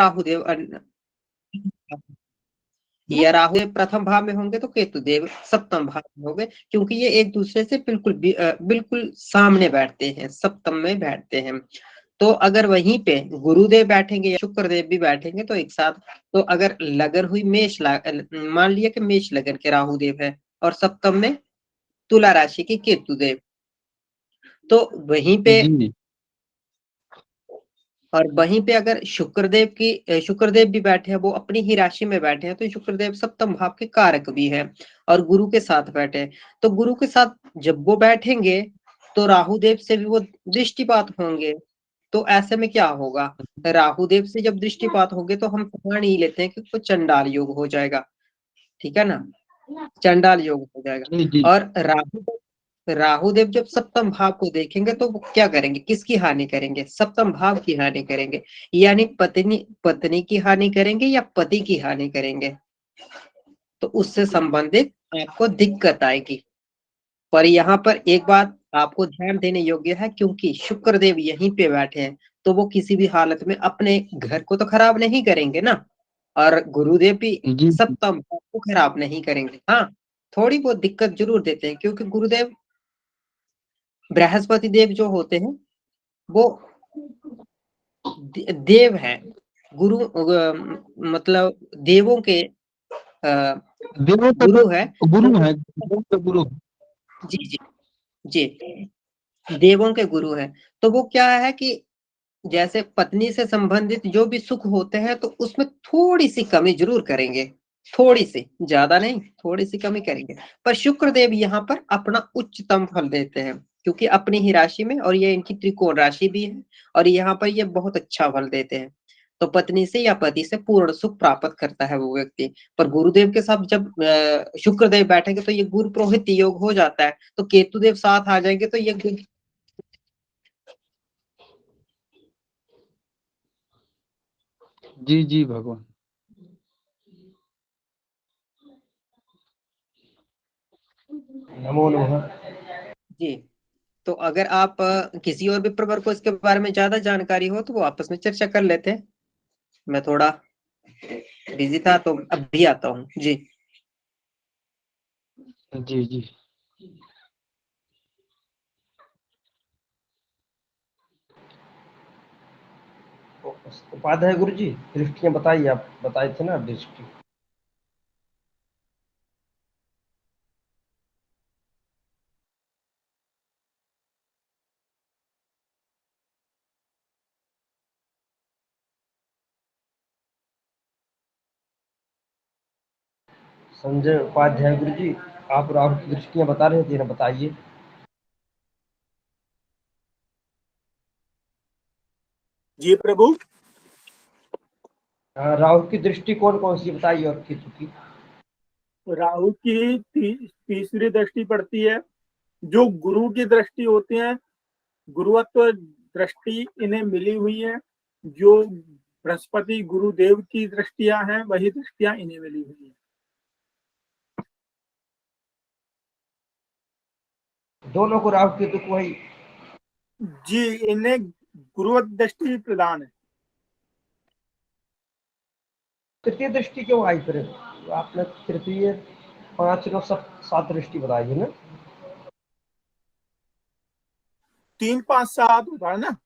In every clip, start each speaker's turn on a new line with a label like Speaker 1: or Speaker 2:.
Speaker 1: राहुदेव या राहु प्रथम भाव में होंगे तो केतु देव सप्तम भाव में होंगे, क्योंकि ये एक दूसरे से बिल्कुल सामने बैठते हैं, सप्तम में बैठते हैं। तो अगर वहीं पे गुरुदेव बैठेंगे या शुक्रदेव भी बैठेंगे तो एक साथ, तो अगर लगन हुई मान लिया कि मेष लगन के राहुदेव है और सप्तम में तुला राशि के केतु देव, तो वहीं पे और वहीं पे अगर शुक्रदेव भी बैठे हैं, वो अपनी ही राशि में बैठे हैं, तो शुक्रदेव सप्तम भाव के कारक भी है और गुरु के साथ बैठे हैं। तो गुरु के साथ जब वो बैठेंगे तो राहुदेव से भी वो दृष्टिपात होंगे। तो ऐसे में क्या होगा, राहुदेव से जब दृष्टिपात होंगे तो हम मान ही लेते हैं कि वो चंडाल योग हो जाएगा, ठीक है ना, चंडाल योग हो जाएगा। और राहुदेव जब सप्तम भाव को देखेंगे तो वो क्या करेंगे, किसकी हानि करेंगे, सप्तम भाव की हानि करेंगे, यानी पत्नी की हानि करेंगे या पति की हानि करेंगे। तो उससे संबंधित आपको दिक्कत आएगी। पर यहाँ पर एक बात आपको ध्यान देने योग्य है, क्योंकि शुक्रदेव यहीं पे बैठे हैं तो वो किसी भी हालत में अपने घर को तो खराब नहीं करेंगे ना, और गुरुदेव भी सप्तम भाव को खराब नहीं करेंगे। हाँ, थोड़ी बहुत दिक्कत जरूर देते हैं, क्योंकि गुरुदेव बृहस्पति देव जो होते हैं वो देव है, गुरु मतलब देवों के गुरु है,
Speaker 2: गुरु
Speaker 1: जी जी जी, देवों के गुरु है। तो वो क्या है कि जैसे पत्नी से संबंधित जो भी सुख होते हैं तो उसमें थोड़ी सी कमी जरूर करेंगे, थोड़ी सी, ज्यादा नहीं, थोड़ी सी कमी करेंगे। पर शुक्रदेव यहाँ पर अपना उच्चतम फल देते हैं, क्योंकि अपनी ही राशि में, और ये इनकी त्रिकोण राशि भी है, और यहाँ पर ये बहुत अच्छा फल देते हैं। तो पत्नी से या पति से पूर्ण सुख प्राप्त करता है वो व्यक्ति। पर गुरुदेव के साथ जब शुक्रदेव बैठेंगे तो ये गुरु प्रोहित योग हो जाता है, तो केतुदेव साथ आ जाएंगे तो ये
Speaker 2: जी जी भगवान नमो नमः
Speaker 1: जी। तो अगर आप किसी और भी प्रवर को इसके बारे में ज्यादा जानकारी हो तो वो आपस में चर्चा कर लेते हैं। मैं थोड़ा बिजी था तो अब भी आता हूँ जी।
Speaker 2: जी जी उपाध्याय गुरु जी, दृष्टियां बताइए, आप बताए थे ना दृष्टि। संजय उपाध्याय गुरु जी, आप राहु की दृष्टियां बता रहे थे ना, बताइए।
Speaker 3: जी प्रभु।
Speaker 2: राहु की दृष्टि कौन कौन सी बताइए, और केतु की।
Speaker 3: राहु की तीसरी दृष्टि पड़ती है। जो गुरु की दृष्टि होती है, गुरुत्व दृष्टि इन्हें मिली हुई है। जो बृहस्पति गुरुदेव की दृष्टियां हैं, वही दृष्टियां इन्हें मिली हुई है।
Speaker 2: दोनों को राहु केतु को वही।
Speaker 3: जी, इन्हें गुरु दृष्टि प्रदान है।
Speaker 2: तृतीय दृष्टि क्यों आई फिर, आपने तृतीय 5 9 7 दृष्टि बताई है ना।
Speaker 3: 3 5 7 होता है ना।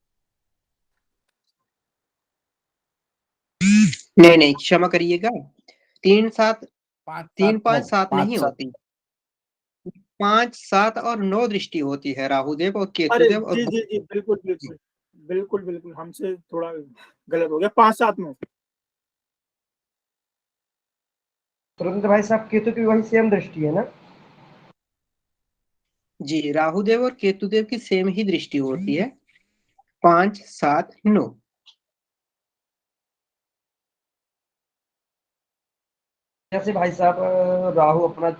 Speaker 1: नहीं नहीं, क्षमा करिएगा, 3 7 3 5 7 नहीं होती, 5 7 और 9 दृष्टि होती है राहुदेव और
Speaker 3: अरे
Speaker 1: केतुदेव और
Speaker 3: जी जी जी, बिल्कुल बिल्कुल बिल्कुल बिल्कुल, हमसे थोड़ा गलत हो गया। 5 7 में
Speaker 2: सुरेंद्र भाई साहब, केतु की वही सेम दृष्टि है ना।
Speaker 1: जी, राहुदेव और केतुदेव की सेम ही दृष्टि होती है, 5 7 9।
Speaker 2: जैसे भाई साहब राहु अपना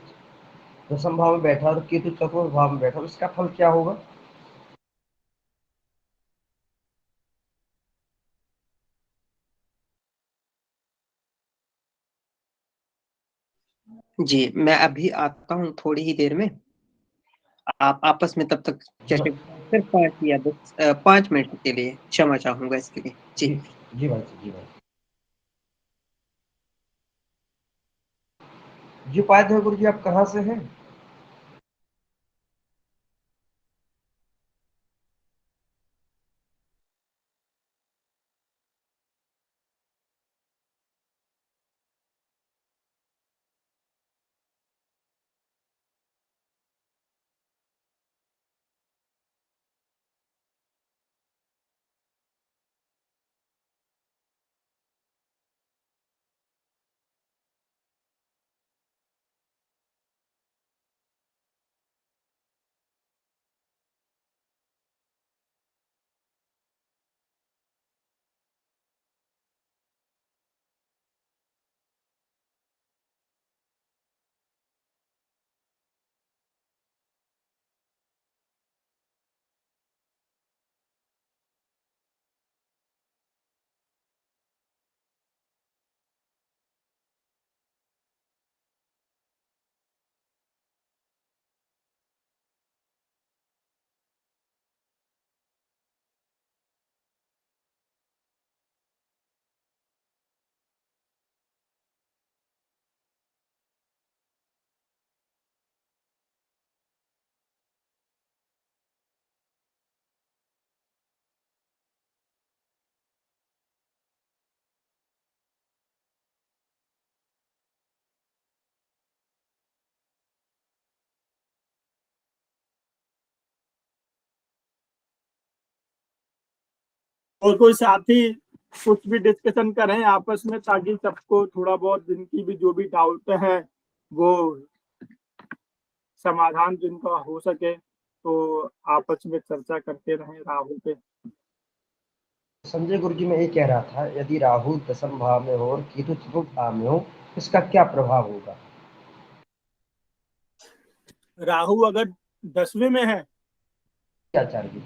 Speaker 2: दसम भाव में बैठा और केतु चतुर्थ भाव में बैठा, इसका फल क्या होगा।
Speaker 1: जी, मैं अभी आता हूँ थोड़ी ही देर में, आप आपस में तब तक चर्चा सिर्फ 5 या 10 5 मिनट के लिए, क्षमा चाहूंगा इसके लिए जी।
Speaker 2: जी भाई जी भाई। जी उपाध्याय थे गुरु जी, आप कहाँ से हैं?
Speaker 3: और कोई साथी कुछ भी डिस्कशन करें आपस में, ताकि सबको थोड़ा बहुत जिनकी भी जो भी डाउट है वो समाधान जिनका हो सके, तो आपस में चर्चा करते रहें राहु पे।
Speaker 2: संजय गुरु जी, मैं ये कह रहा था, यदि राहु दशम भाव में हो और केतु चतुर्थ भाव में हो, इसका क्या प्रभाव होगा?
Speaker 3: राहु अगर 10वें में है,
Speaker 2: आचार्य जी।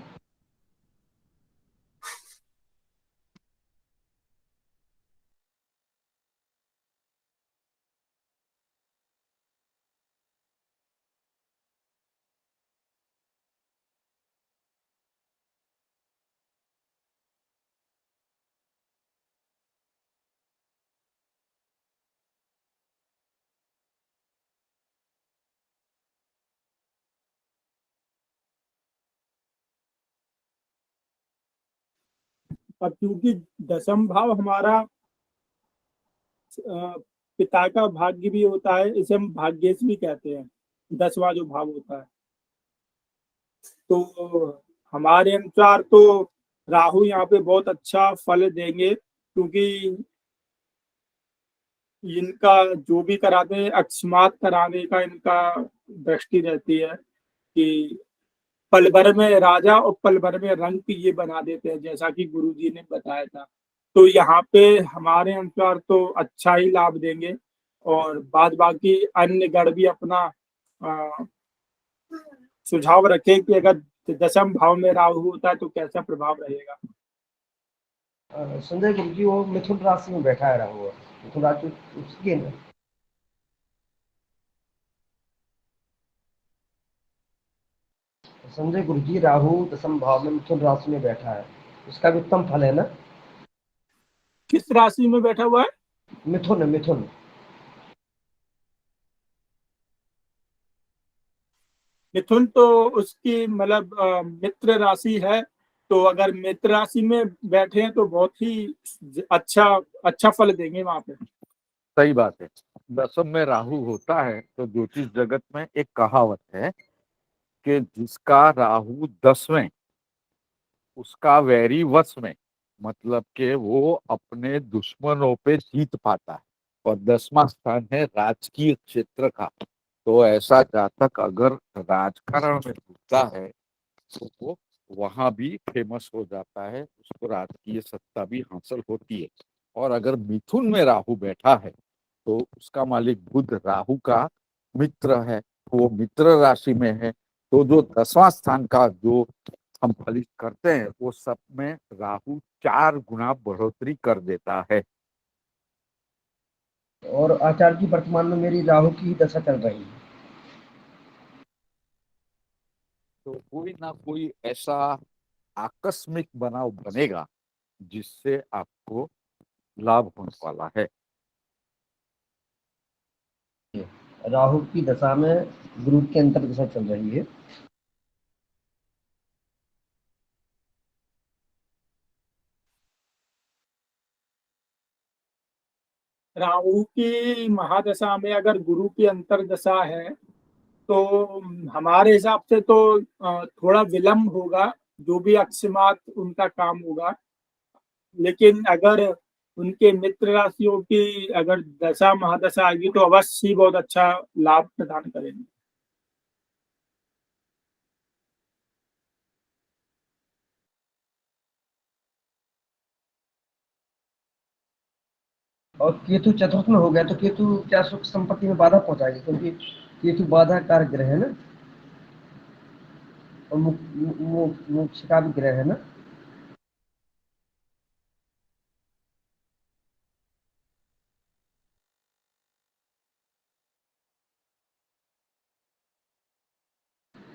Speaker 3: अब क्योंकि दसम भाव हमारा पिता का भाग्य भी होता है, इसे हम भाग्येश भी कहते हैं, 10वां जो भाव होता है। तो हमारे अनुसार तो राहु यहाँ पे बहुत अच्छा फल देंगे, क्योंकि इनका जो भी कराते हैं अकस्मात कराने का इनका दृष्टि रहती है, कि पल भर में राजा और पल भर में रंक ये बना देते हैं, जैसा कि गुरुजी ने बताया था। तो यहाँ पे हमारे अनुसार तो अच्छा ही लाभ देंगे, और बाद बाकी अन्य गण भी अपना अ, सुझाव रखें कि अगर दशम भाव में राहु होता है तो कैसा प्रभाव रहेगा।
Speaker 2: संजय गुरु जी, वो मिथुन राशि में बैठा है राहु, मिथुन राशि उसकी है ना? संजय गुरु जी, राहु दशम भाव में मिथुन राशि में बैठा है, उसका भी उत्तम फल है ना?
Speaker 3: किस राशि में बैठा हुआ है?
Speaker 2: मिथुन, मिथुन।
Speaker 3: मिथुन तो उसकी मतलब मित्र राशि है, तो अगर मित्र राशि में बैठे हैं तो बहुत ही अच्छा अच्छा फल देंगे वहां पे।
Speaker 4: सही बात है। दसम में राहु होता है तो ज्योतिष जगत में एक कहावत है कि जिसका राहु 10वें, उसका वैरी वश में, मतलब कि वो अपने दुश्मनों पे जीत पाता है। और 10वां स्थान है राजकीय क्षेत्र का। तो ऐसा जातक अगर राजकारण में घुसता है तो वो वहां भी फेमस हो जाता है, उसको राजकीय सत्ता भी हासिल होती है। और अगर मिथुन में राहु बैठा है तो उसका मालिक बुध राहु का मित्र है, वो मित्र राशि में है। तो जो 10वां स्थान का जो हम फलित करते हैं वो सब में राहु 4 गुना बढ़ोतरी कर देता है।
Speaker 2: और आचार्य जी, वर्तमान में मेरी राहु की ही दशा चल रही है।
Speaker 4: तो कोई ना कोई ऐसा आकस्मिक बनाव बनेगा जिससे आपको लाभ होने वाला है।
Speaker 2: राहु की दशा में गुरु की अंतर दशा चल रही है।
Speaker 3: राहु की महादशा में अगर गुरु की अंतर दशा है तो हमारे हिसाब से तो थोड़ा विलंब होगा, जो भी अकस्मात उनका काम होगा। लेकिन अगर उनके मित्र राशियों की अगर दशा महादशा आएगी तो अवश्य ही बहुत अच्छा लाभ प्रदान करेंगे।
Speaker 2: और केतु चतुर्थ में हो गया तो केतु क्या सुख संपत्ति में बाधा पहुंचाएगी, क्योंकि केतु बाधा कारक ग्रह है ना, और मोक्ष का भी ग्रह है ना।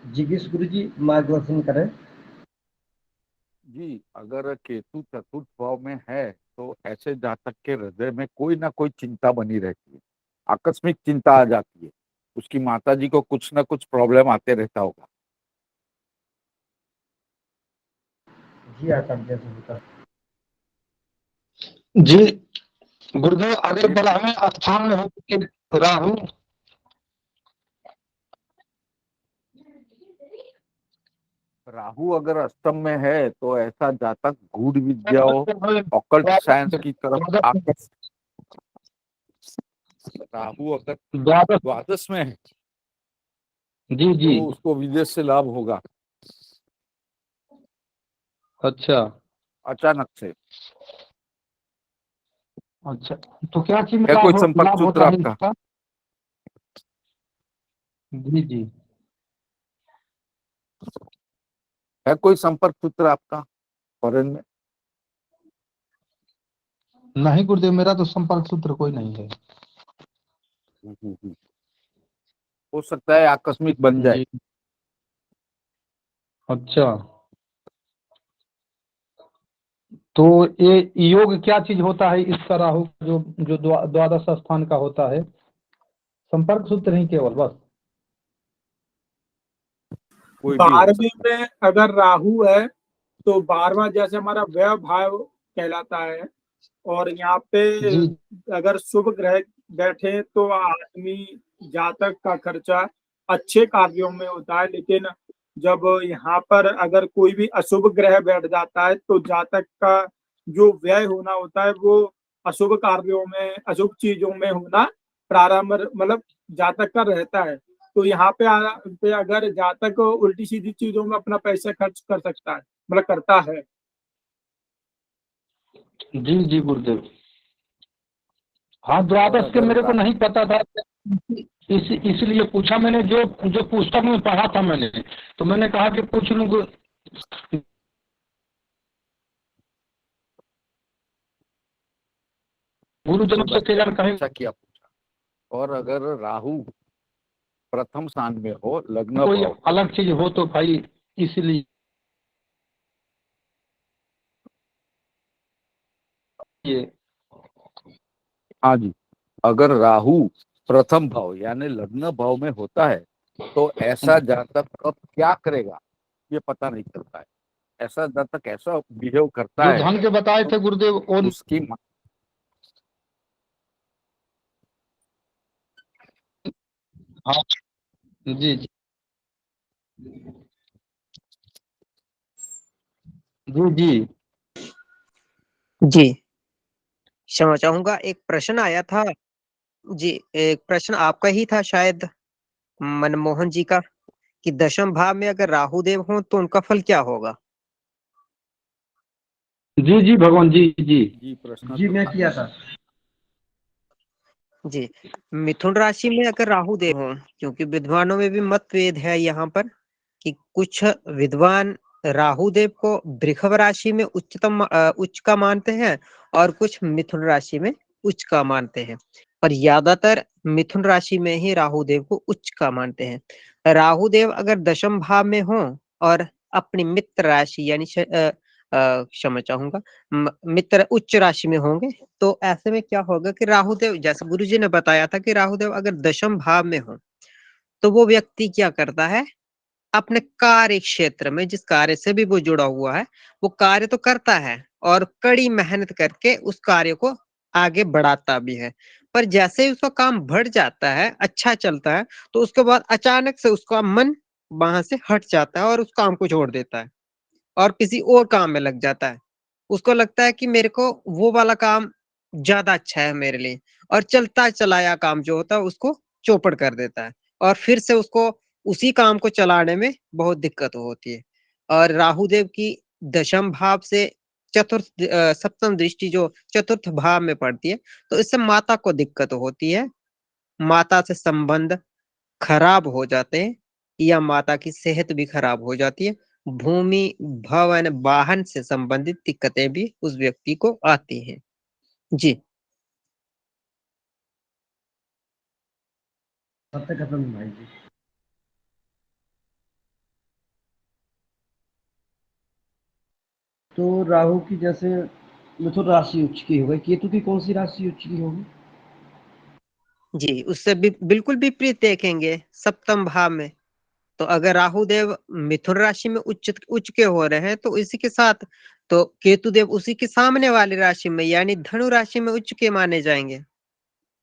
Speaker 2: जिज्ञेश गुरु जी मार्गदर्शन करें।
Speaker 4: जी, अगर केतु चतुर्थ भाव में है तो ऐसे जातक के हृदय में कोई ना कोई चिंता बनी रहती है, आकस्मिक चिंता आ जाती है, उसकी माता जी को कुछ ना कुछ प्रॉब्लम आते रहता होगा।
Speaker 2: जी आचार्य जैसे होता है।
Speaker 5: जी गुरुदेव, अगर 12वें स्थान में हो के राहु,
Speaker 4: राहु अगर अष्टम में है तो ऐसा जातक गूढ़ विद्याओं, ऑकल्ट साइंस की तरफ आकर्षित। राहु अगर
Speaker 5: द्वादश,
Speaker 4: द्वादश में है
Speaker 5: जी जी,
Speaker 4: तो उसको विदेश से लाभ होगा
Speaker 5: अच्छा
Speaker 4: अचानक से।
Speaker 5: अच्छा, तो क्या चीज में
Speaker 4: है कोई संपर्क
Speaker 5: लाभ
Speaker 4: सूत्र
Speaker 5: होता है
Speaker 4: आपका?
Speaker 5: इसका? जी जी,
Speaker 4: है कोई संपर्क सूत्र आपका फॉरेन में?
Speaker 5: नहीं गुरुदेव, मेरा तो संपर्क सूत्र कोई नहीं है।
Speaker 4: हो सकता है आकस्मिक बन जाए।
Speaker 5: जी, अच्छा, तो ये योग क्या चीज होता है इसका, राहु जो जो द्वादश स्थान का होता है? संपर्क सूत्र नहीं केवल बस?
Speaker 4: कोई भी हो
Speaker 3: 12वीं
Speaker 4: सकता
Speaker 3: में अगर राहु है तो 12वां जैसे हमारा व्यय भाव कहलाता है, और यहाँ पे
Speaker 5: जी
Speaker 3: अगर शुभ ग्रह बैठे तो आदमी जातक का खर्चा अच्छे कार्यों में होता है। लेकिन जब यहाँ पर अगर कोई भी अशुभ ग्रह बैठ जाता है तो जातक का जो व्यय होना होता है वो अशुभ कार्यों में, अशुभ चीजों में होना प्रारंभ, मतलब जातक का रहता है। तो यहाँ पे अगर जातक उल्टी सीधी चीजों में अपना पैसा खर्च कर सकता है, मतलब करता है।
Speaker 5: जी जी गुरुदेव, हाँ
Speaker 4: है। और
Speaker 5: द्वादश के
Speaker 4: अगर
Speaker 5: मेरे को नहीं पता था, इसलिए पूछा मैंने, जो जो पुस्तक में पढ़ा था मैंने, तो मैंने कहा कि पूछ लूं। गुरुजनों से कल्याण कहें।
Speaker 4: अच्छा किया पूछा। और अगर राहु प्रथम स्थान में हो, लग्न
Speaker 5: कोई
Speaker 4: भाव,
Speaker 5: अलग चीज हो तो भाई इसलिए
Speaker 4: हाँ जी, अगर राहु प्रथम भाव यानी लग्न भाव में होता है तो ऐसा जातक कब क्या करेगा ये पता नहीं चलता है। ऐसा जातक ऐसा बिहेव करता
Speaker 5: जो
Speaker 4: है
Speaker 5: धन के बताए थे गुरुदेव वो।
Speaker 4: उसकी
Speaker 5: हाँ जी जी जी जी
Speaker 1: जी, क्षमा चाहूंगा, एक प्रश्न आया था। जी, एक प्रश्न आपका ही था शायद, मनमोहन जी का, कि दशम भाव में अगर राहु देव हो तो उनका फल क्या होगा?
Speaker 5: जी जी भगवान जी जी
Speaker 4: जी प्रश्न
Speaker 2: जी
Speaker 4: तो
Speaker 2: मैं
Speaker 4: था।
Speaker 2: किया था।
Speaker 1: जी, मिथुन राशि में अगर राहु देव हो, क्योंकि विद्वानों में भी मतभेद है यहाँ पर, कि कुछ विद्वान राहु देव को वृषभ राशि में उच्च का मानते हैं, और कुछ मिथुन राशि में उच्च का मानते हैं, और ज्यादातर मिथुन राशि में ही राहु देव को उच्च का मानते हैं। राहु देव अगर दशम भाव में हो और अपनी मित्र राशि यानी क्षमा चाहूंगा, मित्र उच्च राशि में होंगे, तो ऐसे में क्या होगा कि राहुदेव, जैसे गुरुजी ने बताया था कि राहुदेव अगर दशम भाव में हो, तो वो व्यक्ति क्या करता है, अपने कार्य क्षेत्र में जिस कार्य से भी वो जुड़ा हुआ है, वो कार्य तो करता है और कड़ी मेहनत करके उस कार्य को आगे बढ़ाता भी है। पर जैसे ही उसका काम बढ़ जाता है, अच्छा चलता है, तो उसके बाद अचानक से उसका मन वहां से हट जाता है और उस काम को छोड़ देता है और किसी और काम में लग जाता है। उसको लगता है कि मेरे को वो वाला काम ज्यादा अच्छा है मेरे लिए, और चलता चलाया काम जो होता है उसको चौपट कर देता है, और फिर से उसको उसी काम को चलाने में बहुत दिक्कत होती है। और राहु देव की दशम भाव से सप्तम दृष्टि जो चतुर्थ भाव में पड़ती है, तो इससे माता को दिक्कत होती है, माता से संबंध खराब हो जाते हैं, या माता की सेहत भी खराब हो जाती है, भूमि भवन वाहन से संबंधित दिक्कतें भी उस व्यक्ति को आती हैं। जी।
Speaker 2: सत्य खत्म भाई जी। तो राहु की जैसे मिथुन राशि उच्च की हो गई, केतु की कौन सी राशि उच्च की होगी?
Speaker 1: जी, उससे भी बिल्कुल विपरीत देखेंगे सप्तम भाव में। तो अगर राहु देव मिथुन राशि में उच्च उच्च के हो रहे हैं, तो इसी के साथ तो केतु देव उसी के सामने वाली राशि में यानी धनु राशि में उच्च के माने जाएंगे।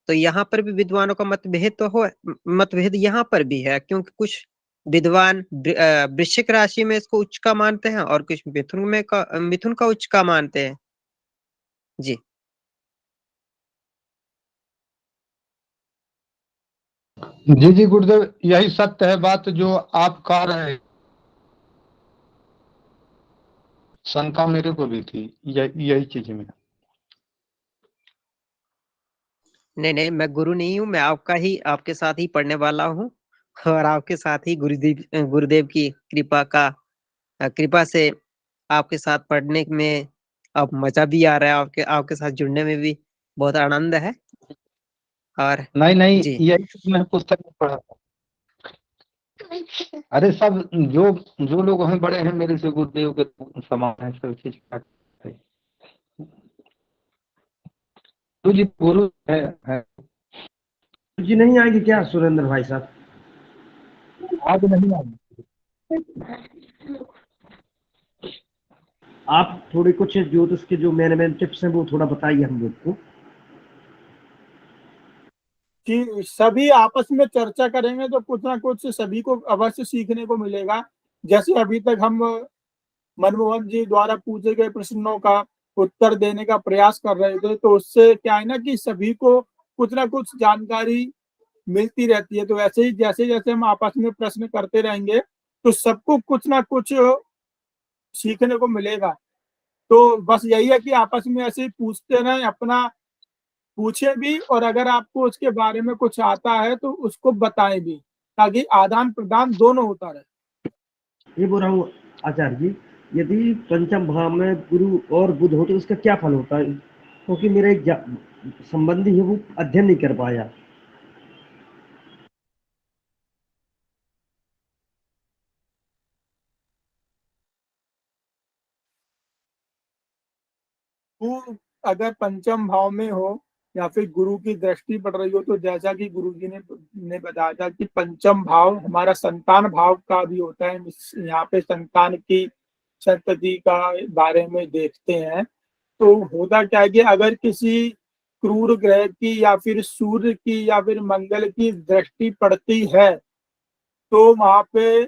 Speaker 1: तो यहाँ पर भी विद्वानों का मतभेद तो हो, मतभेद यहाँ पर भी है, क्योंकि कुछ विद्वान वृश्चिक राशि में इसको उच्च का मानते हैं और कुछ मिथुन का उच्च का मानते हैं। जी।
Speaker 5: जी जी गुरुदेव, यही सत्य है बात जो आप कह रहे हैं। शंका मेरे को भी थी यही चीज में।
Speaker 1: नहीं नहीं, मैं गुरु नहीं हूँ, मैं आपका ही, आपके साथ ही पढ़ने वाला हूँ, और आपके साथ ही गुरुदेव की कृपा से आपके साथ पढ़ने में अब मजा भी आ रहा है, आपके आपके साथ जुड़ने में भी बहुत आनंद है। और
Speaker 5: नहीं नहीं,
Speaker 1: जी।
Speaker 5: यही चीज मैं पुस्तक में पढ़ा था। अरे सब जो जो लोग हैं बड़े हैं मेरे से गुरुदेव के समान है, सब चीज का है। गुरु जी गुरु है।
Speaker 2: जी नहीं आएगी क्या सुरेंद्र भाई साहब?
Speaker 5: आज नहीं आए।
Speaker 2: आप थोड़ी कुछ ज्योतिष के जो मेन मेन टिप्स हैं वो थोड़ा बताइए हम लोग को।
Speaker 3: कि सभी आपस में चर्चा करेंगे तो कुछ ना कुछ सभी को अवश्य सीखने को मिलेगा। जैसे अभी तक हम मनमोहन जी द्वारा पूछे गए प्रश्नों का उत्तर देने का प्रयास कर रहे थे, तो उससे क्या है ना कि सभी को कुछ ना कुछ जानकारी मिलती रहती है। तो ऐसे ही जैसे जैसे हम आपस में प्रश्न करते रहेंगे तो सबको कुछ ना कुछ सीखने को मिलेगा। तो बस यही है कि आपस में ऐसे ही पूछते रहें, अपना पूछे भी, और अगर आपको उसके बारे में कुछ आता है तो उसको बताएं भी, ताकि आदान प्रदान दोनों होता रहे।
Speaker 2: ये बोल रहा हूँ आचार्य जी, यदि पंचम भाव में गुरु और बुध हो तो इसका क्या फल होता है? क्योंकि मेरा एक संबंधी है वो अध्ययन नहीं कर पाया।
Speaker 3: वो अगर पंचम भाव में हो या फिर गुरु की दृष्टि पड़ रही हो, तो जैसा कि गुरु जी ने बताया था कि पंचम भाव हमारा संतान भाव का भी होता है। यहाँ पे संतान की संतति का बारे में देखते हैं। तो होता क्या है कि अगर किसी क्रूर ग्रह की या फिर सूर्य की या फिर मंगल की दृष्टि पड़ती है, तो वहां पे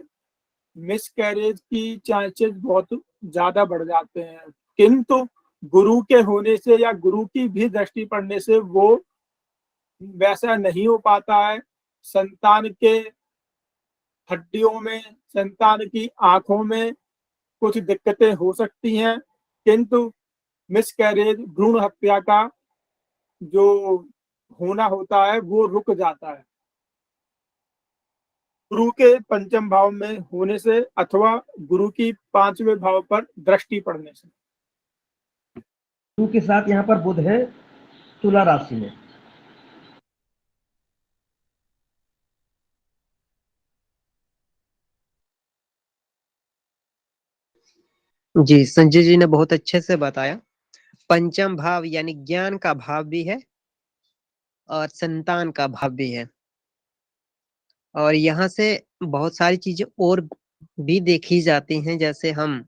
Speaker 3: मिस कैरेज की चांसेस बहुत ज्यादा बढ़ जाते हैं। किंतु गुरु के होने से या गुरु की भी दृष्टि पड़ने से वो वैसा नहीं हो पाता है। संतान के हड्डियों में, संतान की आंखों में कुछ दिक्कतें हो सकती हैं, किंतु मिस कैरेज भ्रूण हत्या का जो होना होता है वो रुक जाता है गुरु के पंचम भाव में होने से, अथवा गुरु की पांचवें भाव पर दृष्टि पड़ने से।
Speaker 2: गुरु के साथ यहाँ पर बुध है तुला राशि में।
Speaker 1: जी, संजय जी ने बहुत अच्छे से बताया। पंचम भाव यानी ज्ञान का भाव भी है और संतान का भाव भी है। और यहाँ से बहुत सारी चीजें और भी देखी जाती हैं, जैसे हम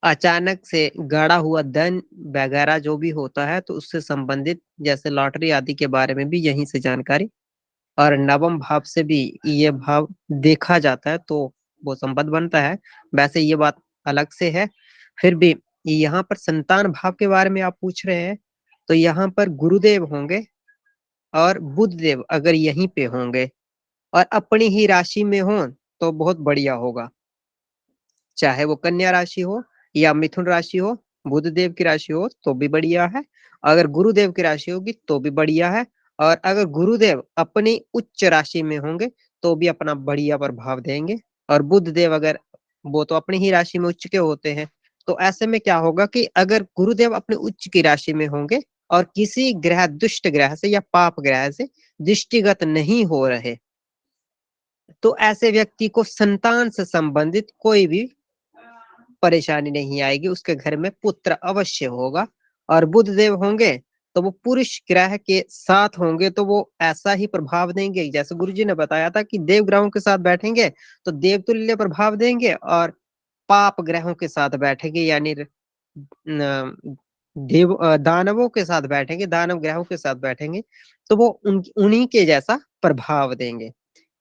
Speaker 1: अचानक से गड़ा हुआ धन वगैरह जो भी होता है तो उससे संबंधित, जैसे लॉटरी आदि के बारे में भी यहीं से जानकारी। और नवम भाव से भी ये भाव देखा जाता है तो वो संबंध बनता है। वैसे ये बात अलग से है, फिर भी यहाँ पर संतान भाव के बारे में आप पूछ रहे हैं, तो यहाँ पर गुरुदेव होंगे और बुध देव अगर यहीं पे होंगे और अपनी ही राशि में हो तो बहुत बढ़िया होगा। चाहे वो कन्या राशि हो या मिथुन राशि हो, बुध देव की राशि हो तो भी बढ़िया है। अगर गुरुदेव की राशि होगी तो भी बढ़िया है। और अगर गुरुदेव अपनी उच्च राशि में होंगे तो भी अपना बढ़िया प्रभाव देंगे। और बुध देव अगर वो तो अपनी ही राशि में उच्च के होते हैं, तो ऐसे में क्या होगा कि अगर गुरुदेव अपने उच्च की राशि में होंगे और किसी ग्रह, दुष्ट ग्रह से या पाप ग्रह से दृष्टिगत नहीं हो रहे, तो ऐसे व्यक्ति को संतान से संबंधित कोई भी परेशानी नहीं आएगी, उसके घर में पुत्र अवश्य होगा। और बुध देव होंगे तो वो पुरुष ग्रह के साथ होंगे तो वो ऐसा ही प्रभाव देंगे, जैसे गुरुजी ने बताया था कि देव ग्रहों के साथ बैठेंगे तो देवतुल्य प्रभाव देंगे, और पाप ग्रहों के साथ बैठेंगे यानी दानवों के साथ बैठेंगे, दानव ग्रहों के साथ बैठेंगे तो वो उन्हीं के जैसा प्रभाव देंगे।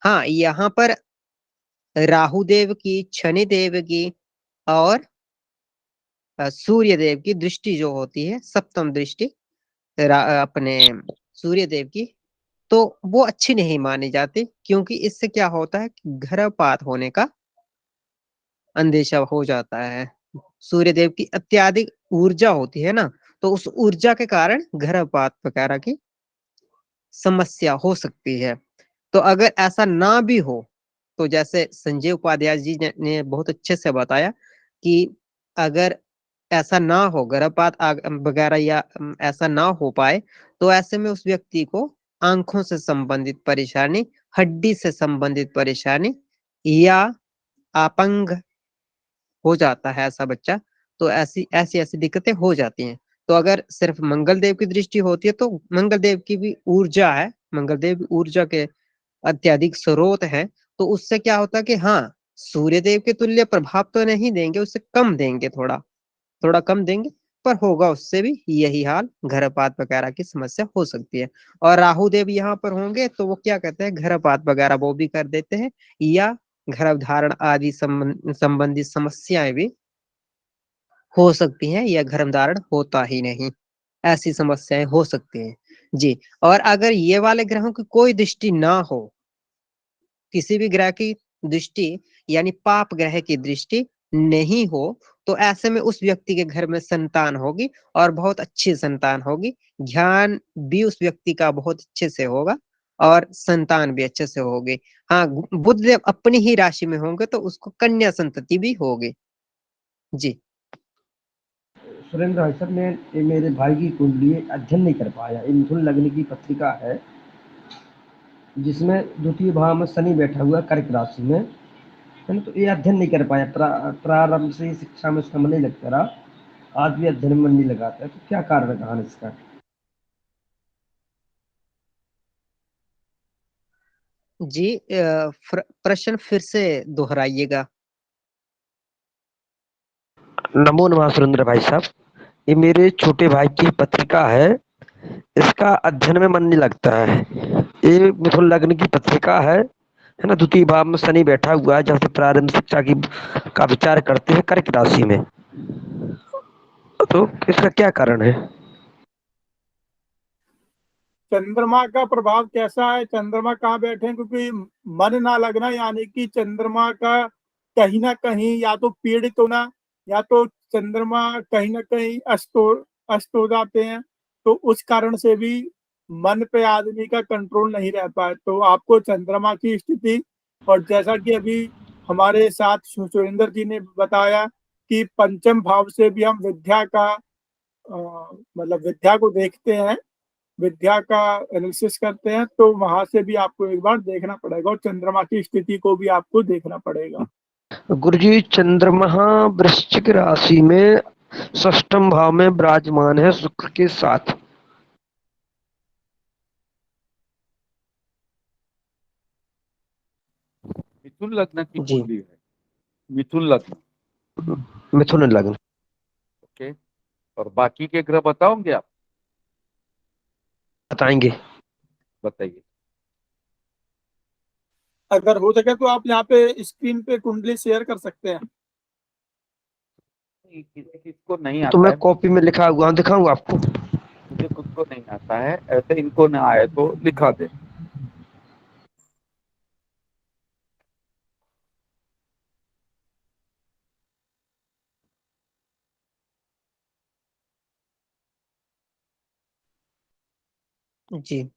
Speaker 1: हाँ, यहाँ पर राहु देव की, शनि देव की और सूर्य देव की दृष्टि जो होती है, सप्तम दृष्टि अपने सूर्य देव की, तो वो अच्छी नहीं मानी जाती, क्योंकि इससे क्या होता है कि गर्भपात होने का अंदेशा हो जाता है। सूर्य देव की अत्यधिक ऊर्जा होती है ना, तो उस ऊर्जा के कारण गर्भपात वगैरह की समस्या हो सकती है। तो अगर ऐसा ना भी हो, तो जैसे संजय उपाध्याय जी ने बहुत अच्छे से बताया कि अगर ऐसा ना हो, गर्भपात वगैरह या ऐसा ना हो पाए, तो ऐसे में उस व्यक्ति को आंखों से संबंधित परेशानी, हड्डी से संबंधित परेशानी या अपंग हो जाता है ऐसा बच्चा, तो ऐसी ऐसी ऐसी दिक्कतें हो जाती हैं। तो अगर सिर्फ मंगल देव की दृष्टि होती है तो मंगल देव की भी ऊर्जा है, मंगल देव भी ऊर्जा के अत्यधिक स्रोत है, तो उससे क्या होता है कि हाँ, सूर्य देव के तुल्य प्रभाव तो नहीं देंगे, उससे कम देंगे, थोड़ा थोड़ा कम देंगे, पर होगा उससे भी यही हाल, गर्भपात वगैरह की समस्या हो सकती है। और राहु देव यहाँ पर होंगे तो वो क्या कहते हैं, गर्भपात वगैरह वो भी कर देते हैं, या गर्भधारण आदि संबंधित समस्याएं भी हो सकती हैं, या गर्भधारण होता ही नहीं, ऐसी समस्याएं हो सकती हैं। जी, और अगर ये वाले ग्रहों की कोई दृष्टि ना हो, किसी भी ग्रह की दृष्टि यानी पाप ग्रह की दृष्टि नहीं हो, तो ऐसे में उस व्यक्ति के घर में संतान होगी और बहुत अच्छी संतान होगी, ज्ञान भी उस व्यक्ति का बहुत अच्छे से होगा और संतान भी अच्छे से होगी। हाँ, बुध देव अपनी ही राशि में होंगे तो उसको कन्या संतति भी होगी। जी,
Speaker 2: सुरेंद्र भाई साहब, मैं ये मेरे भाई की कुंडली अध्ययन नहीं कर पाया। ये मिथुन लग्न की पत्रिका है जिसमें द्वितीय भाव में शनि बैठा हुआ कर्क राशि में, है ना। तो ये अध्ययन नहीं कर पाया, प्रारंभ से शिक्षा में उसका मन नहीं लगता रहा, आज भी अध्ययन में मन नहीं लगाता है। तो क्या कारण कहानी इसका?
Speaker 1: जी, प्रश्न फिर से दोहराइएगा।
Speaker 2: नमो नमः सुरेंद्र भाई साहब, ये मेरे छोटे भाई की पत्रिका है, इसका अध्ययन में मन नहीं लगता है। ये मिथुन लग्न की पत्रिका है ना। द्वितीय भाव में शनि बैठा हुआ है, जहाँ से प्रारंभिक शिक्षा की का विचार करते हैं कर्क राशि में। तो इसका क्या कारण है?
Speaker 3: चंद्रमा का प्रभाव कैसा है, चंद्रमा कहाँ बैठे हैं, क्योंकि मन ना लगना यानी कि चंद्रमा का कहीं ना कहीं या तो पीड़ित होना, या तो चंद्रमा कहीं ना कहीं अस्त हो जाते हैं, तो उस कारण से भी मन पे आदमी का कंट्रोल नहीं रहता है। तो आपको चंद्रमा की स्थिति, और जैसा कि अभी हमारे साथ सुरेंद्र जी ने बताया कि पंचम भाव से भी हम विद्या का मतलब विद्या को देखते हैं, विद्या का एनालिसिस करते हैं, तो वहां से भी आपको एक बार देखना पड़ेगा और चंद्रमा की स्थिति को भी आपको देखना पड़ेगा।
Speaker 2: गुरुजी चंद्रमा वृश्चिक राशि में षष्ठम भाव में विराजमान है शुक्र के साथ।
Speaker 4: मिथुन लग्न की
Speaker 1: जी।
Speaker 4: कुंडली है, मिथुन लग्न।
Speaker 2: मिथुन लग्न।
Speaker 4: ओके, और बाकी के ग्रह बताओगे आप?
Speaker 2: बताएंगे।
Speaker 4: बताइए।
Speaker 3: अगर हो सके तो आप यहाँ पे स्क्रीन पे कुंडली शेयर कर सकते हैं।
Speaker 4: किसी किसको नहीं
Speaker 2: तो
Speaker 4: आता
Speaker 2: मैं
Speaker 4: है,
Speaker 2: कॉपी में लिखा हुआ दिखाऊंगा आपको।
Speaker 4: मुझे खुद को नहीं आता है, ऐसे इनको ना आए तो लिखा दे।
Speaker 1: जी।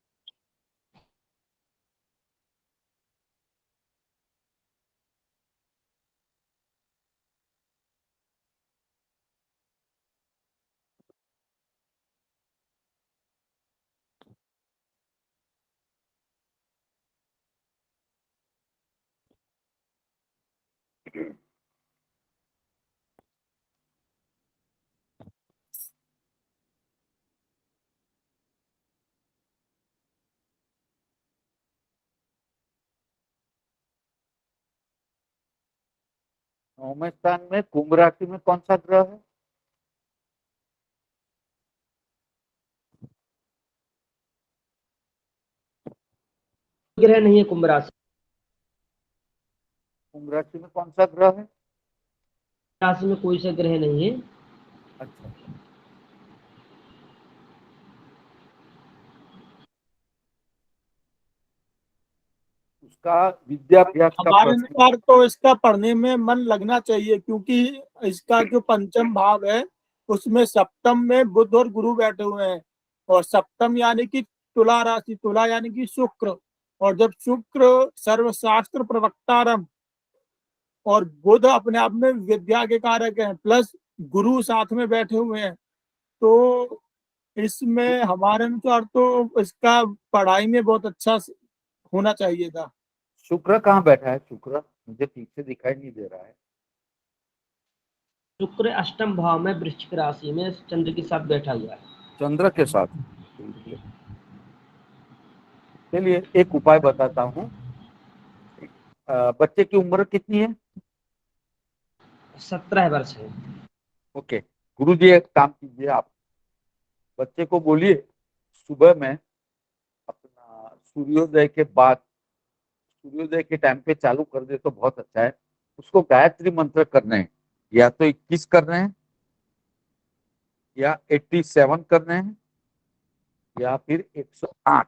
Speaker 4: नौवें स्थान में कुंभ राशि में कौन सा ग्रह है?
Speaker 2: ग्रह नहीं है कुंभ राशि।
Speaker 4: कुंभ राशि में कौन सा ग्रह है?
Speaker 2: राशि में कोई सा ग्रह नहीं है।
Speaker 4: अच्छा, उसका विद्याभ्यास का
Speaker 3: हमारे
Speaker 4: प्रश्न।
Speaker 3: अनुसार तो इसका पढ़ने में मन लगना चाहिए, क्योंकि इसका जो पंचम भाव है उसमें सप्तम में बुध और गुरु बैठे हुए हैं, और सप्तम यानी कि तुला राशि, तुला यानी कि शुक्र, और जब शुक्र सर्वशास्त्र प्रवक्तारम और बुध अपने आप में विद्या के कारक हैं, प्लस गुरु साथ में बैठे हुए हैं, तो इसमें हमारे अनुसार तो इसका पढ़ाई में बहुत अच्छा होना चाहिए था।
Speaker 4: शुक्र कहाँ बैठा है? शुक्र मुझे ठीक से दिखाई नहीं दे रहा है।
Speaker 2: शुक्र अष्टम भाव में वृश्चिक राशि में चंद्र के साथ बैठा हुआ है।
Speaker 4: चंद्र के साथ। चलिए एक उपाय बताता हूँ। बच्चे की उम्र कितनी है?
Speaker 2: 17 वर्ष है।
Speaker 4: ओके, गुरु जी एक काम कीजिए, आप बच्चे को बोलिए सुबह में अपना सूर्योदय के बाद, सूर्योदय के टाइम पे चालू कर दे तो बहुत अच्छा है। उसको गायत्री मंत्र करने हैं, या तो 21 करने हैं, या 87 करने हैं, या फिर 108।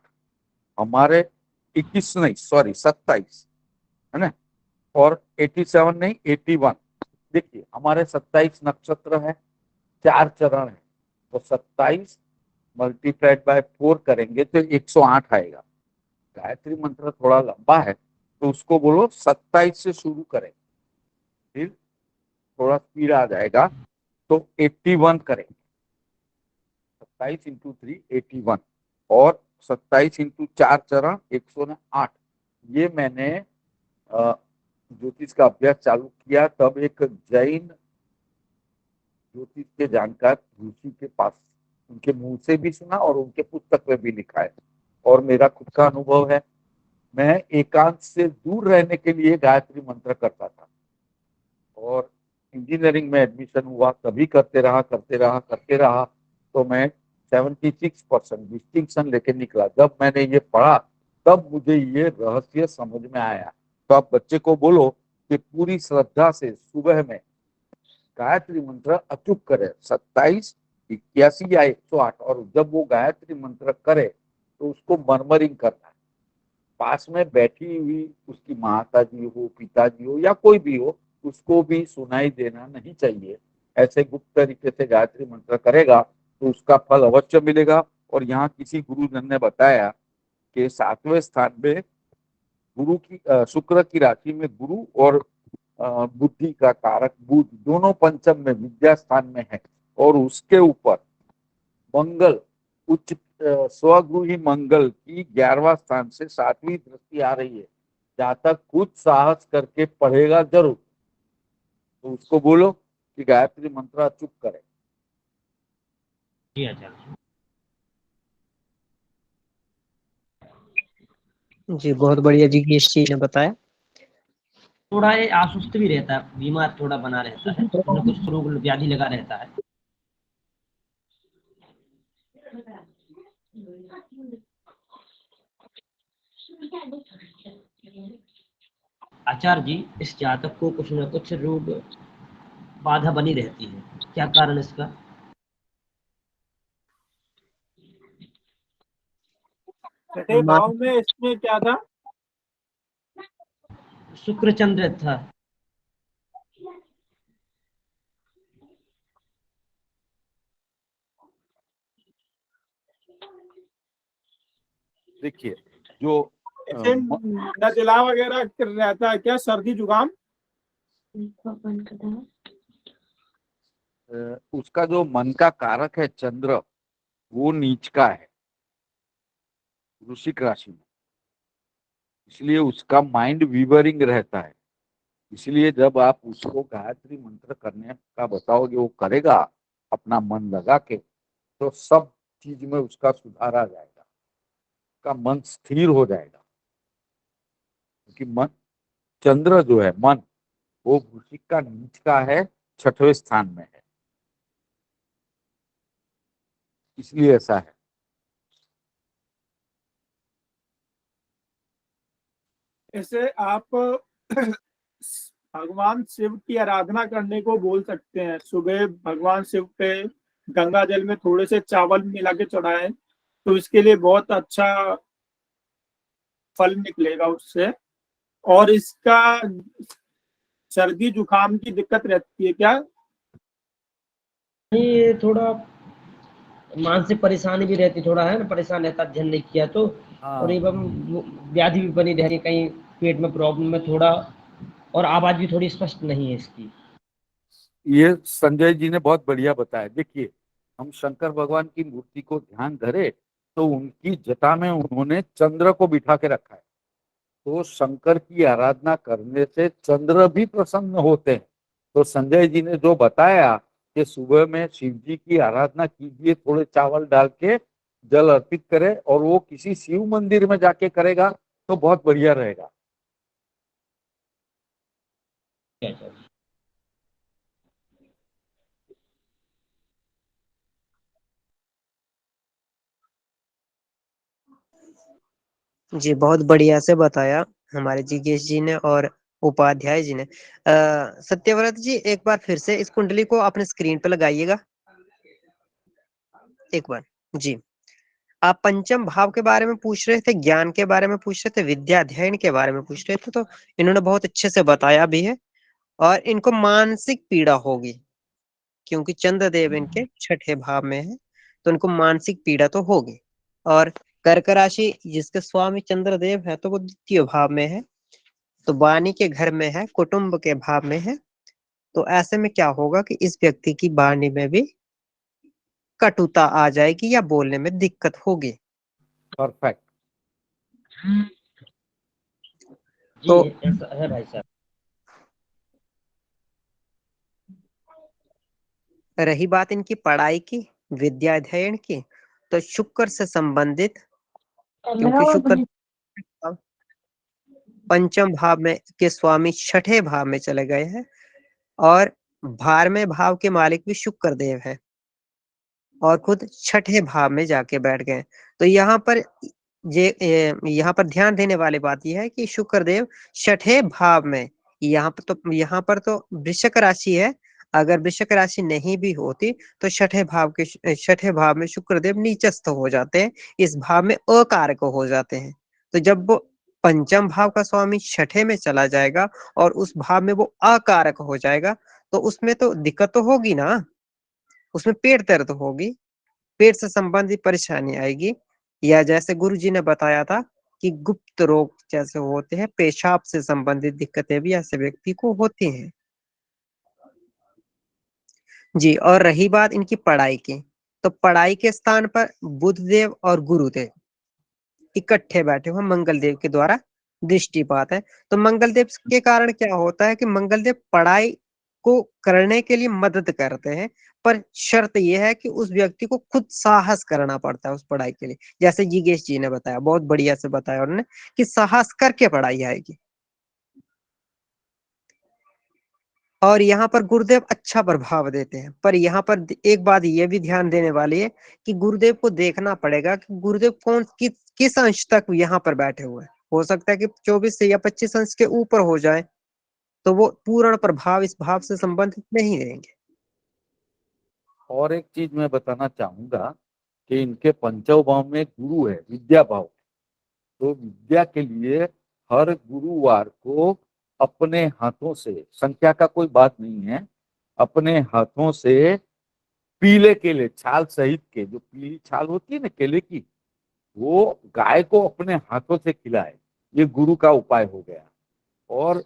Speaker 4: हमारे 21 नहीं, सॉरी 27 है ना, और 87 नहीं, 81। देखिए हमारे 27 नक्षत्र है, 4 चरण है, तो 27 मल्टीप्लाइड बाय 4 करेंगे तो 108 आएगा। गायत्री मंत्र थोड़ा लंबा है, तो उसको बोलो 27 से शुरू करें, फिर थोड़ा स्पीड आ जाएगा तो 81 करेंगे। 27 इंटू 3 81, और 27 इंटू 4 चरण 108। ये मैंने ज्योतिष का अभ्यास चालू किया तब एक जैन ज्योतिष के जानकार ऋषि के पास, उनके मुंह से भी सुना और उनके पुस्तक में भी लिखा है, और मेरा खुद का अनुभव है। मैं एकांत से दूर रहने के लिए गायत्री मंत्र करता था, और इंजीनियरिंग में एडमिशन हुआ तभी करते रहा तो मैं 76% डिस्टिंक्शन लेके निकला। जब मैंने ये पढ़ा तब मुझे ये रहस्य समझ में आया। तो आप बच्चे को बोलो कि पूरी श्रद्धा से सुबह में गायत्री मंत्र अचूक करे, 27, 81 या 108, और जब वो गायत्री मंत्र करे तो उसको मर्मरिंग करना है। पास में बैठी हुई उसकी माता जी हो, पिताजी हो, या कोई भी हो, उसको भी सुनाई देना नहीं चाहिए। ऐसे गुप्त तरीके से गायत्री मंत्र करेगा तो उसका फल अवश्य मिलेगा। और यहाँ किसी गुरुजन ने बताया कि 7वें स्थान में गुरु की शुक्र की राशि में गुरु और बुद्धि का कारक बुध दोनों पंचम में विद्या स्थान में है, और उसके ऊपर मंगल उच्च स्वगृही मंगल की 11वां स्थान से 7वीं दृष्टि आ रही है। जातक खुद साहस करके पढ़ेगा जरूर तो उसको बोलो कि गायत्री मंत्र चुप करे।
Speaker 6: जी आचार्य
Speaker 1: जी बहुत बढ़िया जी की इस चीज ने बताया।
Speaker 6: थोड़ा ये आसुस्त भी रहता है, बीमार थोड़ा बना रहता है, कुछ रोग व्याधि लगा रहता है। आचार्य जी, इस जातक को कुछ न कुछ रोग बाधा बनी रहती है, क्या कारण इसका?
Speaker 3: छठे भाव में इसमें क्या था?
Speaker 6: शुक्र चंद्र था।
Speaker 4: देखिए जो
Speaker 3: ऐसे नजला वगैरह रहता है क्या, सर्दी जुकाम?
Speaker 4: उसका जो मन का कारक है चंद्र, वो नीच का है वृश्चिक राशि में, इसलिए उसका माइंड वीवरिंग रहता है। इसलिए जब आप उसको गायत्री मंत्र करने का बताओगे, वो करेगा अपना मन लगा के, तो सब चीज में उसका सुधार आ जाएगा, उसका मन स्थिर हो जाएगा। क्योंकि मन, चंद्र जो है मन, वो वृश्चिक का नीच का है, 6वें स्थान में है, इसलिए ऐसा है।
Speaker 3: ऐसे आप भगवान शिव की आराधना करने को बोल सकते हैं। सुबह भगवान शिव पे गंगा जल में थोड़े से चावल मिला के चढ़ाएं, तो इसके लिए बहुत अच्छा फल निकलेगा उससे। और इसका सर्दी जुकाम की दिक्कत रहती है क्या?
Speaker 6: ये थोड़ा मानसिक परेशानी भी रहती, थोड़ा है ना, परेशान रहता, ध्यान नहीं किया तो। और एवं व्याधि भी बनी रहती, कहीं पेट में प्रॉब्लम है थोड़ा, और आवाज भी थोड़ी स्पष्ट नहीं है इसकी।
Speaker 4: ये संजय जी ने बहुत बढ़िया बताया। देखिए, हम शंकर भगवान की मूर्ति को ध्यान धरे तो उनकी जटा में उन्होंने चंद्र को बिठा के रखा है। तो शंकर की आराधना करने से चंद्र भी प्रसन्न होते हैं। तो संजय जी ने जो बताया कि सुबह में शिव जी की आराधना कीजिए, थोड़े चावल डाल के जल अर्पित करे, और वो किसी शिव मंदिर में जाके करेगा तो बहुत बढ़िया रहेगा।
Speaker 1: जी बहुत बढ़िया से बताया हमारे जिज्ञेश जी ने और उपाध्याय जी ने। सत्यव्रत जी एक बार फिर से इस कुंडली को अपने स्क्रीन पे लगाइएगा एक बार। जी आप पंचम भाव के बारे में पूछ रहे थे, ज्ञान के बारे में पूछ रहे थे, विद्या अध्ययन के बारे में पूछ रहे थे, तो इन्होंने बहुत अच्छे से बताया भी है। और इनको मानसिक पीड़ा होगी क्योंकि चंद्रदेव इनके 6ठे भाव में है, तो इनको मानसिक पीड़ा तो होगी। और कर्क राशि जिसके स्वामी चंद्रदेव है तो वो 2य भाव में है, तो वाणी के घर में है, कुटुंब के भाव में है। तो ऐसे में क्या होगा कि इस व्यक्ति की वाणी में भी कटुता आ जाएगी या बोलने में दिक्कत होगी।
Speaker 4: परफेक्ट।
Speaker 6: जी
Speaker 1: तो
Speaker 6: ऐसा है भाई साहब।
Speaker 1: रही बात इनकी पढ़ाई की, विद्या अध्ययन की, तो शुक्र से संबंधित, क्योंकि शुक्र पंचम भाव में के स्वामी 6ठे भाव में चले गए हैं और 12वें भाव के मालिक भी शुक्र देव है और खुद 6ठे भाव में जाके बैठ गए। तो यहाँ पर यहाँ पर ध्यान देने वाली बात यह है कि शुक्र देव 6ठे भाव में, यहाँ पर तो वृश्चिक राशि है, अगर वृश्चिक राशि नहीं भी होती तो 6ठे भाव में शुक्रदेव नीचस्थ हो जाते हैं, इस भाव में अकारक हो जाते हैं। तो जब वो पंचम भाव का स्वामी 6ठे में चला जाएगा और उस भाव में वो अकारक हो जाएगा, तो उसमें तो दिक्कत तो होगी ना, उसमें पेट दर्द होगी, पेट से संबंधित परेशानी आएगी, या जैसे गुरु जी ने बताया था कि गुप्त रोग जैसे होते हैं, पेशाब से संबंधित दिक्कतें भी ऐसे व्यक्ति को होती हैं। जी और रही बात इनकी पढ़ाई की, तो पढ़ाई के स्थान पर बुधदेव और गुरुदेव इकट्ठे बैठे हुए मंगल देव के द्वारा दृष्टिपात है। तो मंगल देव के कारण क्या होता है कि मंगल देव पढ़ाई को करने के लिए मदद करते हैं, पर शर्त यह है कि उस व्यक्ति को खुद साहस करना पड़ता है उस पढ़ाई के लिए। जैसे जिगेश जी ने बताया, बहुत बढ़िया से बताया उन्होंने कि साहस करके पढ़ाई आएगी। और यहाँ पर गुरुदेव अच्छा प्रभाव देते हैं, पर यहाँ पर एक बात ये भी ध्यान देने वाली है कि गुरुदेव को देखना पड़ेगा कि गुरुदेव किस अंश तक यहाँ पर बैठे हुए हैं। हो सकता है कि 24 से या 25 अंश के ऊपर हो जाए, तो वो पूर्ण प्रभाव इस भाव से संबंधित नहीं रहेंगे।
Speaker 4: और एक चीज मैं बताना चाहूंगा कि इनके पंचम भाव में गुरु है, विद्या भाव। तो विद्या के लिए हर गुरुवार को अपने हाथों से, संख्या का कोई बात नहीं है, अपने हाथों से पीले केले छाल सहित के, जो पीली छाल होती है ना केले की, वो गाय को अपने हाथों से खिलाए। ये गुरु का उपाय हो गया। और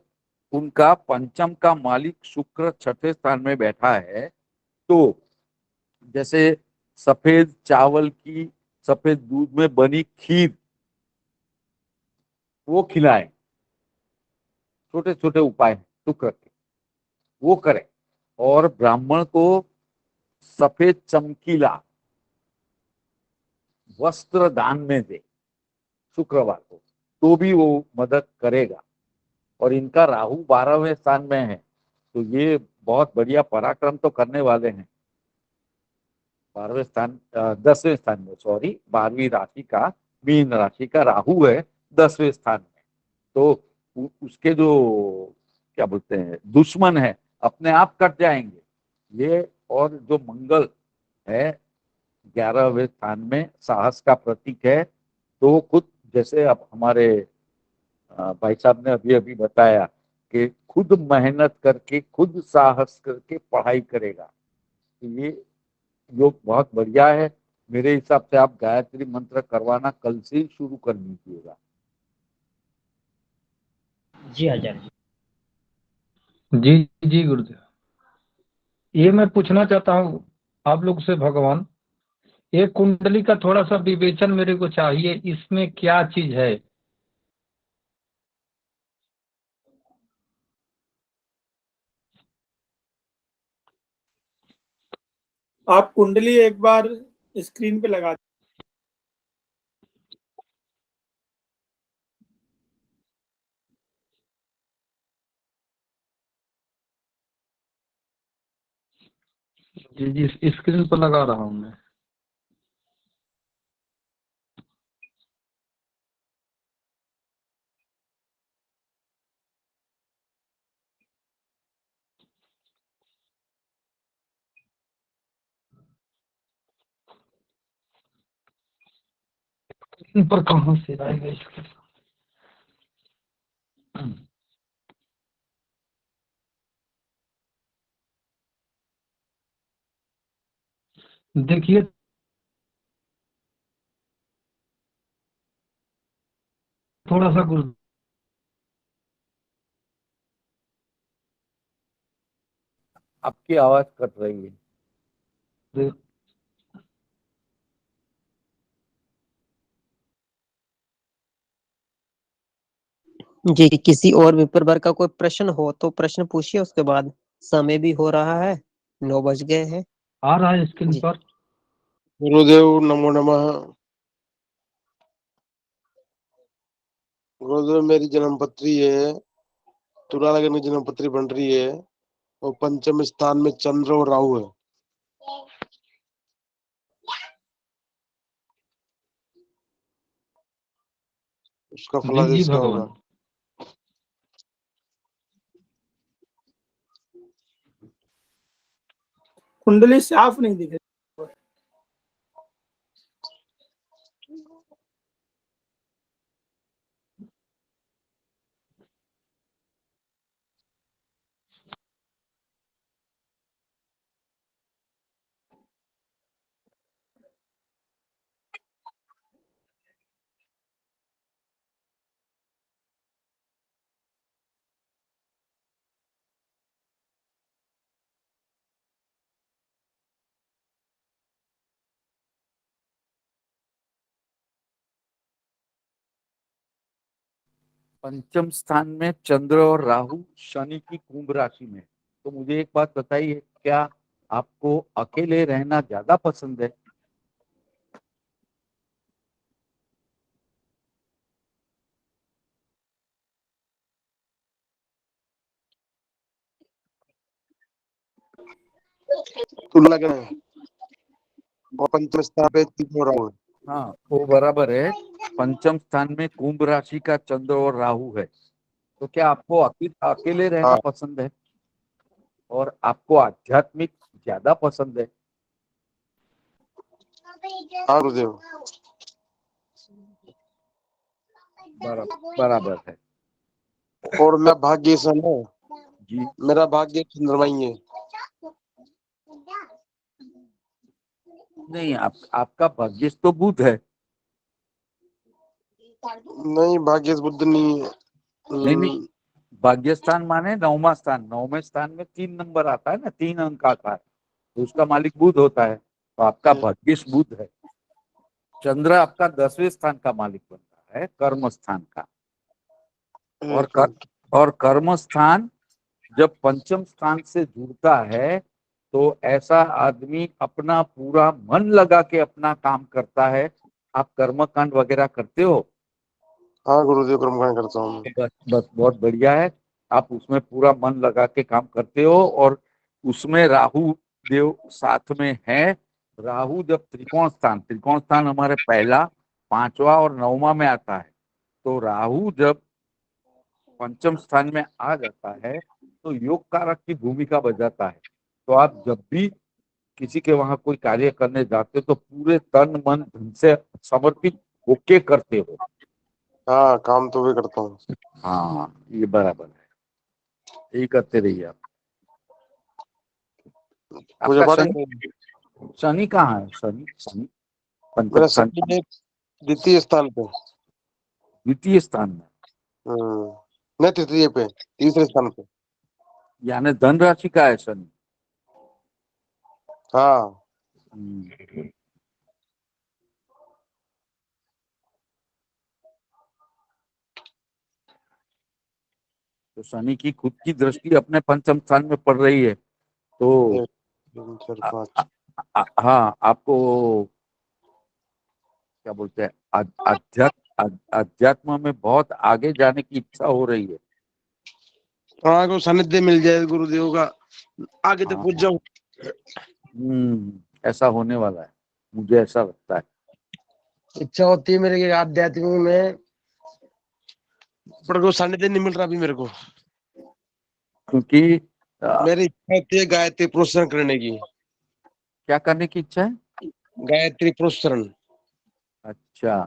Speaker 4: उनका पंचम का मालिक शुक्र छठे स्थान में बैठा है, तो जैसे सफेद चावल की, सफेद दूध में बनी खीर वो खिलाए। छोटे छोटे उपाय हैं शुक्र के, वो करें। और ब्राह्मण को सफेद चमकीला वस्त्र दान में दे शुक्रवार को, तो भी वो मदद करेगा। और इनका राहु 12वें स्थान में है, तो ये बहुत बढ़िया पराक्रम तो करने वाले हैं। 12वें स्थान 10वें स्थान में, सॉरी, 12वीं राशि का, मीन राशि का राहु है 10वें स्थान में। तो उसके जो क्या बोलते हैं दुश्मन है, अपने आप कट जाएंगे ये। और जो मंगल है 11वें स्थान में, साहस का प्रतीक है। तो खुद, जैसे अब हमारे भाई साहब ने अभी अभी बताया कि खुद मेहनत करके, खुद साहस करके पढ़ाई करेगा, तो ये योग बहुत बढ़िया है। मेरे हिसाब से आप गायत्री मंत्र करवाना कल से ही शुरू कर दीजिएगा।
Speaker 6: जी आचार्य
Speaker 5: जी जी गुरुदेव। ये मैं पूछना चाहता हूँ आप लोग से भगवान, ये कुंडली का थोड़ा सा विवेचन मेरे को चाहिए, इसमें क्या चीज है?
Speaker 3: आप कुंडली एक बार स्क्रीन पे लगा
Speaker 5: जी जी स्क्रीन पर लगा रहा हूँ मैं। इन पर कहाँ से आएगा इसके? देखिए थोड़ा सा
Speaker 4: आपकी आवाज कट रही है।
Speaker 5: गुरुदेव।
Speaker 1: जी, किसी और विपर वर्ग का कोई प्रश्न हो तो प्रश्न पूछिए, उसके बाद समय भी हो रहा है, 9 बज गए हैं।
Speaker 5: आ रहा है स्क्रीन
Speaker 1: जी।
Speaker 5: पर?
Speaker 7: गुरुदेव नमो नमः। गुरुदेव मेरी जन्मपत्री है, तुला लगन की जन्मपत्री बन रही है, और पंचम स्थान में चंद्र और राहु है। उसका
Speaker 5: जी जी
Speaker 7: फलादेश क्या होगा?
Speaker 5: भगवान।
Speaker 3: कुंडली साफ नहीं दिख रही।
Speaker 4: पंचम स्थान में चंद्र और राहु शनि की कुंभ राशि में, तो मुझे एक बात बताइए, क्या आपको अकेले रहना ज्यादा पसंद है?
Speaker 7: तुला लगन है और पंचम स्थान पे तीन राहु है।
Speaker 4: हाँ, वो बराबर है। पंचम स्थान में कुंभ राशि का चंद्र और राहु है। तो क्या आपको अकेले रहना
Speaker 7: हाँ
Speaker 4: पसंद है और आपको आध्यात्मिक ज्यादा पसंद है?
Speaker 7: हाँ गुरुदेव,
Speaker 4: बराबर है
Speaker 7: और मैं भाग्य से ना,
Speaker 4: जी।
Speaker 7: मेरा भाग्य चंद्रमा ही है।
Speaker 4: नहीं, आपका भाग्यश तो बुध है।
Speaker 7: नहीं, भाग्य से बुद्ध नहीं है।
Speaker 4: नहीं, भाग्य स्थान माने नौवां स्थान। नौवें स्थान में 3 नंबर आता है ना, 3 अंक आता है, तो उसका मालिक बुध होता है। तो आपका भाग्यश बुध है। चंद्र आपका 10वें स्थान का मालिक बनता है, कर्म स्थान का। और कर्म स्थान जब पंचम स्थान से जुड़ता है तो ऐसा आदमी अपना पूरा मन लगा के अपना काम करता है। आप कर्मकांड वगैरह करते हो?
Speaker 7: हाँ गुरुदेव, कर्मकांड करता हूँ।
Speaker 4: बस बस, बहुत बढ़िया है। आप उसमें पूरा मन लगा के काम करते हो और उसमें राहु देव साथ में है। राहु जब त्रिकोण स्थान हमारे पहला, पांचवा और नौवां में आता है, तो राहु जब पंचम स्थान में आ जाता है तो योग कारक की भूमिका बजाता है। तो आप जब भी किसी के वहां कोई कार्य करने जाते हो तो पूरे तन मन धन से समर्पित होके करते हो।
Speaker 7: हाँ, काम तो भी करता हूँ।
Speaker 4: हाँ, ये बराबर है, यही करते रहिए आप।
Speaker 7: पूजा
Speaker 4: आपका
Speaker 7: पाठ
Speaker 4: शनि,
Speaker 7: करता
Speaker 4: शनि कहाँ है? शनि शनि
Speaker 7: हूँ।
Speaker 4: पंचम
Speaker 7: मेरा
Speaker 4: स्थान,
Speaker 7: शनि में द्वितीय स्थान पे।
Speaker 4: द्वितीय स्थान में,
Speaker 7: नहीं, तृतीय पे, तीसरे स्थान पे।
Speaker 4: यानी धन राशि का है शनि।
Speaker 7: हाँ
Speaker 4: हम्म, तो शनि की खुद की दृष्टि अपने पंचम स्थान में पड़ रही है। तो
Speaker 7: 1 2 4
Speaker 4: आ,
Speaker 7: 5।
Speaker 4: हाँ, आपको क्या बोलते हैं, अध्यात्म में बहुत आगे जाने की इच्छा हो रही है।
Speaker 7: हाँ, को सानिध्य मिल जाए गुरुदेव का, आगे तक
Speaker 4: हाँ,
Speaker 7: पहुंच जाऊं।
Speaker 4: ऐसा होने वाला है, मुझे ऐसा लगता है।
Speaker 7: इच्छा होती है मेरे की आध्यात्मिक में, पर को सानिध्य नहीं मिल रहा अभी मेरे को।
Speaker 4: क्योंकि
Speaker 7: मेरी इच्छा होती है गायत्री प्रोत्साहन करने की।
Speaker 4: क्या करने की इच्छा है?
Speaker 7: गायत्री प्रोत्साहन।
Speaker 4: अच्छा,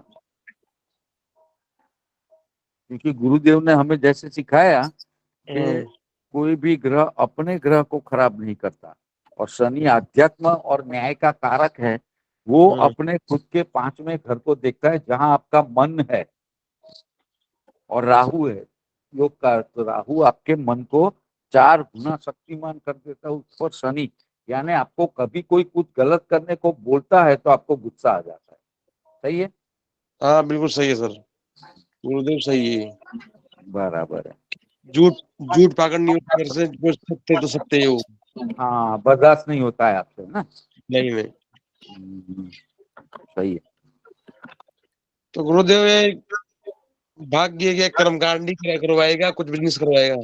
Speaker 4: क्योंकि गुरुदेव ने हमें जैसे सिखाया कि कोई भी ग्रह अपने ग्रह को खराब नहीं करता, और शनि आध्यात्म और न्याय का कारक है। वो अपने खुद के 5वें घर को देखता है जहां आपका मन है, और राहु है योग का। तो राहु आपके मन को 4 गुना शक्तिमान कर देता है उस पर शनि। यानी आपको कभी कोई कुछ गलत करने को बोलता है तो आपको गुस्सा आ जाता है। सही है?
Speaker 7: हाँ बिल्कुल सही है सर, गुरुदेव सही है।
Speaker 4: बराबर है।
Speaker 7: झूठ झूठ पागल नहीं होता मेरे से, जो सत्य तो सत्य है वो।
Speaker 4: हाँ, बर्दाश्त नहीं होता है आपसे ना।
Speaker 7: नहीं।
Speaker 4: सही है।
Speaker 7: तो गुरुदेव ये भाग्य के कर्मकांड ही करवाएगा, कुछ बिजनेस करवाएगा?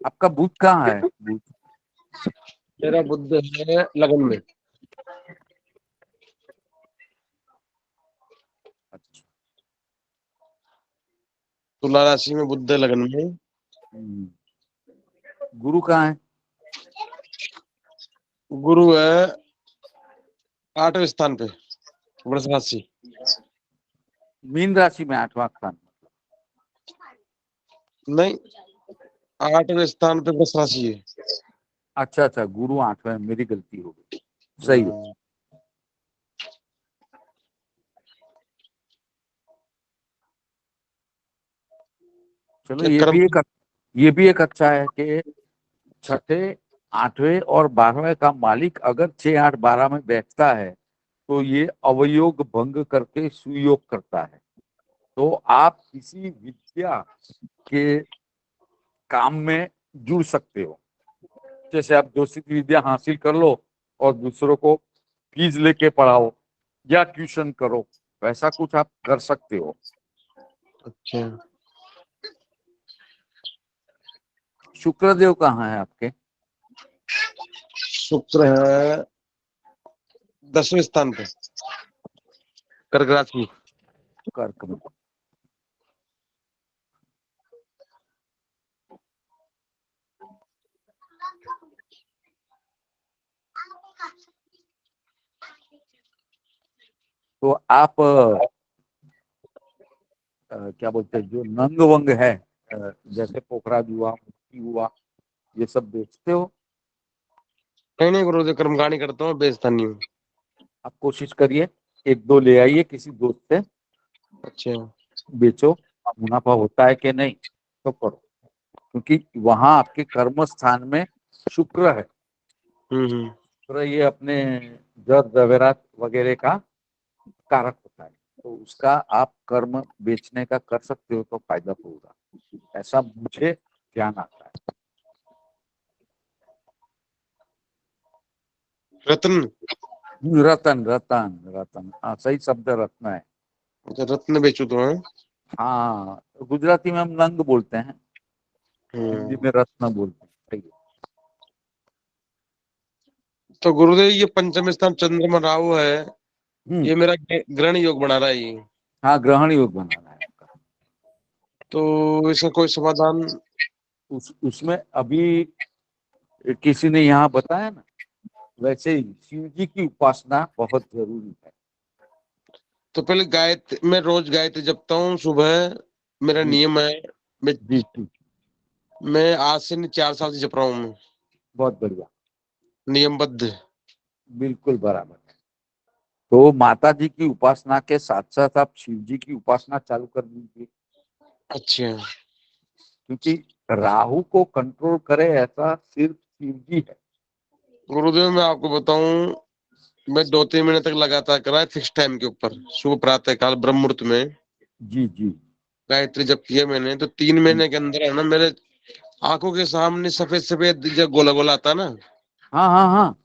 Speaker 4: आपका बुध कहाँ है? बुध,
Speaker 7: मेरा बुद्ध है लगन में।
Speaker 4: अच्छा।
Speaker 7: तुला राशि में बुद्ध है लगन में।
Speaker 4: गुरु कहाँ है?
Speaker 7: गुरु है 8वें स्थान पे, वृष राशि।
Speaker 4: मीन राशि में 8वां स्थान।
Speaker 7: नहीं, 8वें स्थान पे वृष राशि है।
Speaker 4: अच्छा अच्छा, गुरु 8वें, मेरी गलती हो गई। सही है। चलो,
Speaker 7: क्या कर्म?
Speaker 4: ये भी एक अच्छा है कि छठे, 8वें और 12वें का मालिक अगर 6 8 12 में बैठता है तो ये अवयोग भंग करके सुयोग करता है। तो आप किसी विद्या के काम में जुड़ सकते हो। जैसे आप ज्योतिष विद्या हासिल कर लो और दूसरों को फीस लेके पढ़ाओ या ट्यूशन करो, वैसा कुछ आप कर सकते हो।
Speaker 7: अच्छा,
Speaker 4: शुक्रदेव कहाँ है आपके?
Speaker 7: शुक्र है 10वें स्थान पे, कर्क राशि।
Speaker 4: कर्क में। तो आप क्या बोलते हैं, जो नंग वंग है, जैसे पोखराज हुआ, मुक्ति हुआ, ये सब बेचते हो?
Speaker 7: नहीं नहीं गुरुदेव, कर्मकांडी करता हूँ, बेचता नहीं हूँ।
Speaker 4: आप कोशिश करिए, 1-2 ले आइए किसी दोस्त से,
Speaker 7: अच्छा।
Speaker 4: बेचो। मुनाफा होता है कि नहीं तो करो, क्योंकि वहां आपके कर्म स्थान में शुक्र है। शुक्र ये अपने जर जवेरात वगैरह का कारक होता है, तो उसका आप कर्म बेचने का कर सकते हो तो फायदा होगा, ऐसा मुझे ध्यान आता है।
Speaker 7: रत्न।
Speaker 4: रतन रतन रतन, हाँ सही शब्द रत्न है।
Speaker 7: अच्छा, रत्न बेचू तो है।
Speaker 4: हाँ, गुजराती में हम नंग बोलते हैं, हिंदी में रत्न बोलते हैं। सही है।
Speaker 7: तो गुरुदेव ये पंचम स्थान चंद्रमा राहु है,
Speaker 4: हम्म,
Speaker 7: ये मेरा ग्रहण योग बना रहा है ये,
Speaker 4: हाँ ग्रहण योग बनाना है आपका।
Speaker 7: तो इसका कोई समाधान?
Speaker 4: उसमें अभी किसी ने यहाँ बताया ना, वैसे ही शिव जी की उपासना बहुत जरूरी है।
Speaker 7: तो पहले गायत्री, मैं रोज गायत्री जपता हूँ सुबह, मेरा
Speaker 4: जी
Speaker 7: नियम है। मैं
Speaker 4: जी जी,
Speaker 7: मैं आज से नहीं, 4 साल से जप रहा हूँ मैं,
Speaker 4: बहुत बढ़िया,
Speaker 7: नियमबद्ध।
Speaker 4: बिल्कुल बराबर है। तो माता जी की उपासना के साथ साथ आप शिव जी की उपासना चालू कर दीजिए,
Speaker 7: अच्छा
Speaker 4: क्योंकि राहु को कंट्रोल करे ऐसा सिर्फ शिव जी है।
Speaker 7: गुरुदेव, मैं आपको बताऊं, मैं 2-3 महीने तक लगातार करा है, फिक्स टाइम के ऊपर, सुबह प्रातः काल ब्रह्म मुहूर्त में
Speaker 4: जी जी।
Speaker 7: गायत्री जब किया मैंने, तो 3 महीने के अंदर है ना, मेरे आंखों के सामने सफेद सफेद जब गोला गोला आता ना।
Speaker 4: हाँ हाँ हाँ,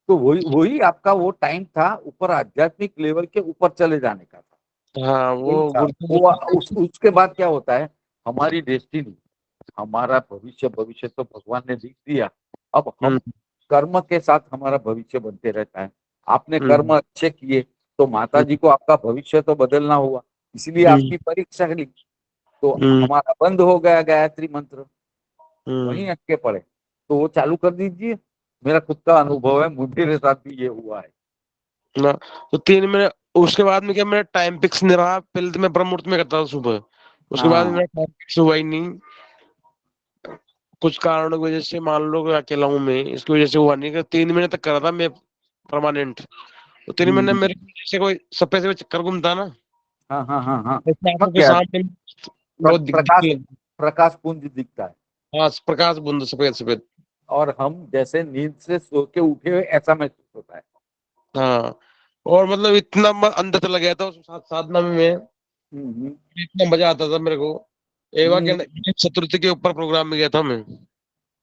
Speaker 4: तो वही वही आपका वो टाइम था, ऊपर आध्यात्मिक लेवल के ऊपर चले जाने का था।
Speaker 7: हाँ
Speaker 4: वही
Speaker 7: वो
Speaker 4: था वो।
Speaker 7: गुरुदेव।
Speaker 4: उसके बाद क्या होता है, हमारी डेस्टिनी, हमारा भविष्य, भविष्य तो भगवान ने लिख दिया, अब हम
Speaker 7: हम्म
Speaker 4: कर्म के साथ हमारा भविष्य बनते रहता है। आपने
Speaker 7: हम्म
Speaker 4: कर्म अच्छे किए तो माता जी को आपका भविष्य तो बदलना हुआ, इसलिए
Speaker 7: हम्म
Speaker 4: आपकी परीक्षा ली, तो
Speaker 7: हम्म
Speaker 4: हमारा बंद हो गया गायत्री मंत्र, वहीं
Speaker 7: हम्म।
Speaker 4: अटके पड़े। तो वो चालू कर दीजिए, मेरा खुद का अनुभव है, मुझे साथ भी ये हुआ है।
Speaker 7: ना, तो 3 महीने, उसके बाद में क्या मेरा टाइम फिक्स नहीं रहा। पहले तो मैं ब्रह्म मुहूर्त में करता था सुबह, उसके बाद में
Speaker 4: हाँ
Speaker 7: मेरा टाइम फिक्स हुआ ही नहीं, कुछ कारणों की वजह से, मान लो कि अकेला हूँ मैं, इसकी वजह से हुआ नहीं। कि 3 महीने तक करा था मैं परमानेंट, तो 3 महीने
Speaker 4: हम्म,
Speaker 7: मेरे जैसे कोई सफेद से चक्कर घूमता ना,
Speaker 4: हाँ हाँ हाँ हाँ,
Speaker 7: जैसे
Speaker 4: चमक
Speaker 7: आंखों के
Speaker 4: गया,
Speaker 7: सामने बहुत
Speaker 4: प्रकाश,
Speaker 7: दिखने लगा।
Speaker 4: प्रकाश पुंज दिखता है,
Speaker 7: हाँ, प्रकाश बूंद सफेद सफेद।
Speaker 4: और हम जैसे नींद से सो के उठे हुए ऐसा महसूस होता है।
Speaker 7: हाँ, और मतलब इतना अंदर चला गया था उस साधना में मैं,
Speaker 4: हम्म,
Speaker 7: इतना मजा आता था मेरे को। एवा के
Speaker 4: हम्म।
Speaker 7: गणेश चतुर्थी के ऊपर प्रोग्राम में गया था मैं।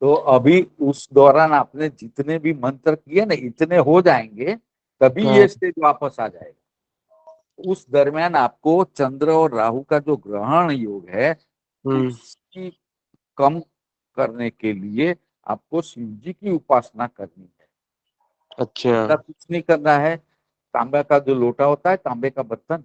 Speaker 4: तो अभी उस दौरान आपने जितने भी मंत्र किए ना, इतने हो जाएंगे, तभी
Speaker 7: हाँ।
Speaker 4: ये स्टेज वापस आ जाएगा। उस दरमियान आपको चंद्र और राहु का जो ग्रहण योग है,
Speaker 7: हम्म।
Speaker 4: उसकी कम करने के लिए आपको शिव जी की उपासना करनी है।
Speaker 7: अच्छा।
Speaker 4: ऐसा कुछ नहीं करना है। तांबे का जो लोटा होता है, तांबे का बर्तन,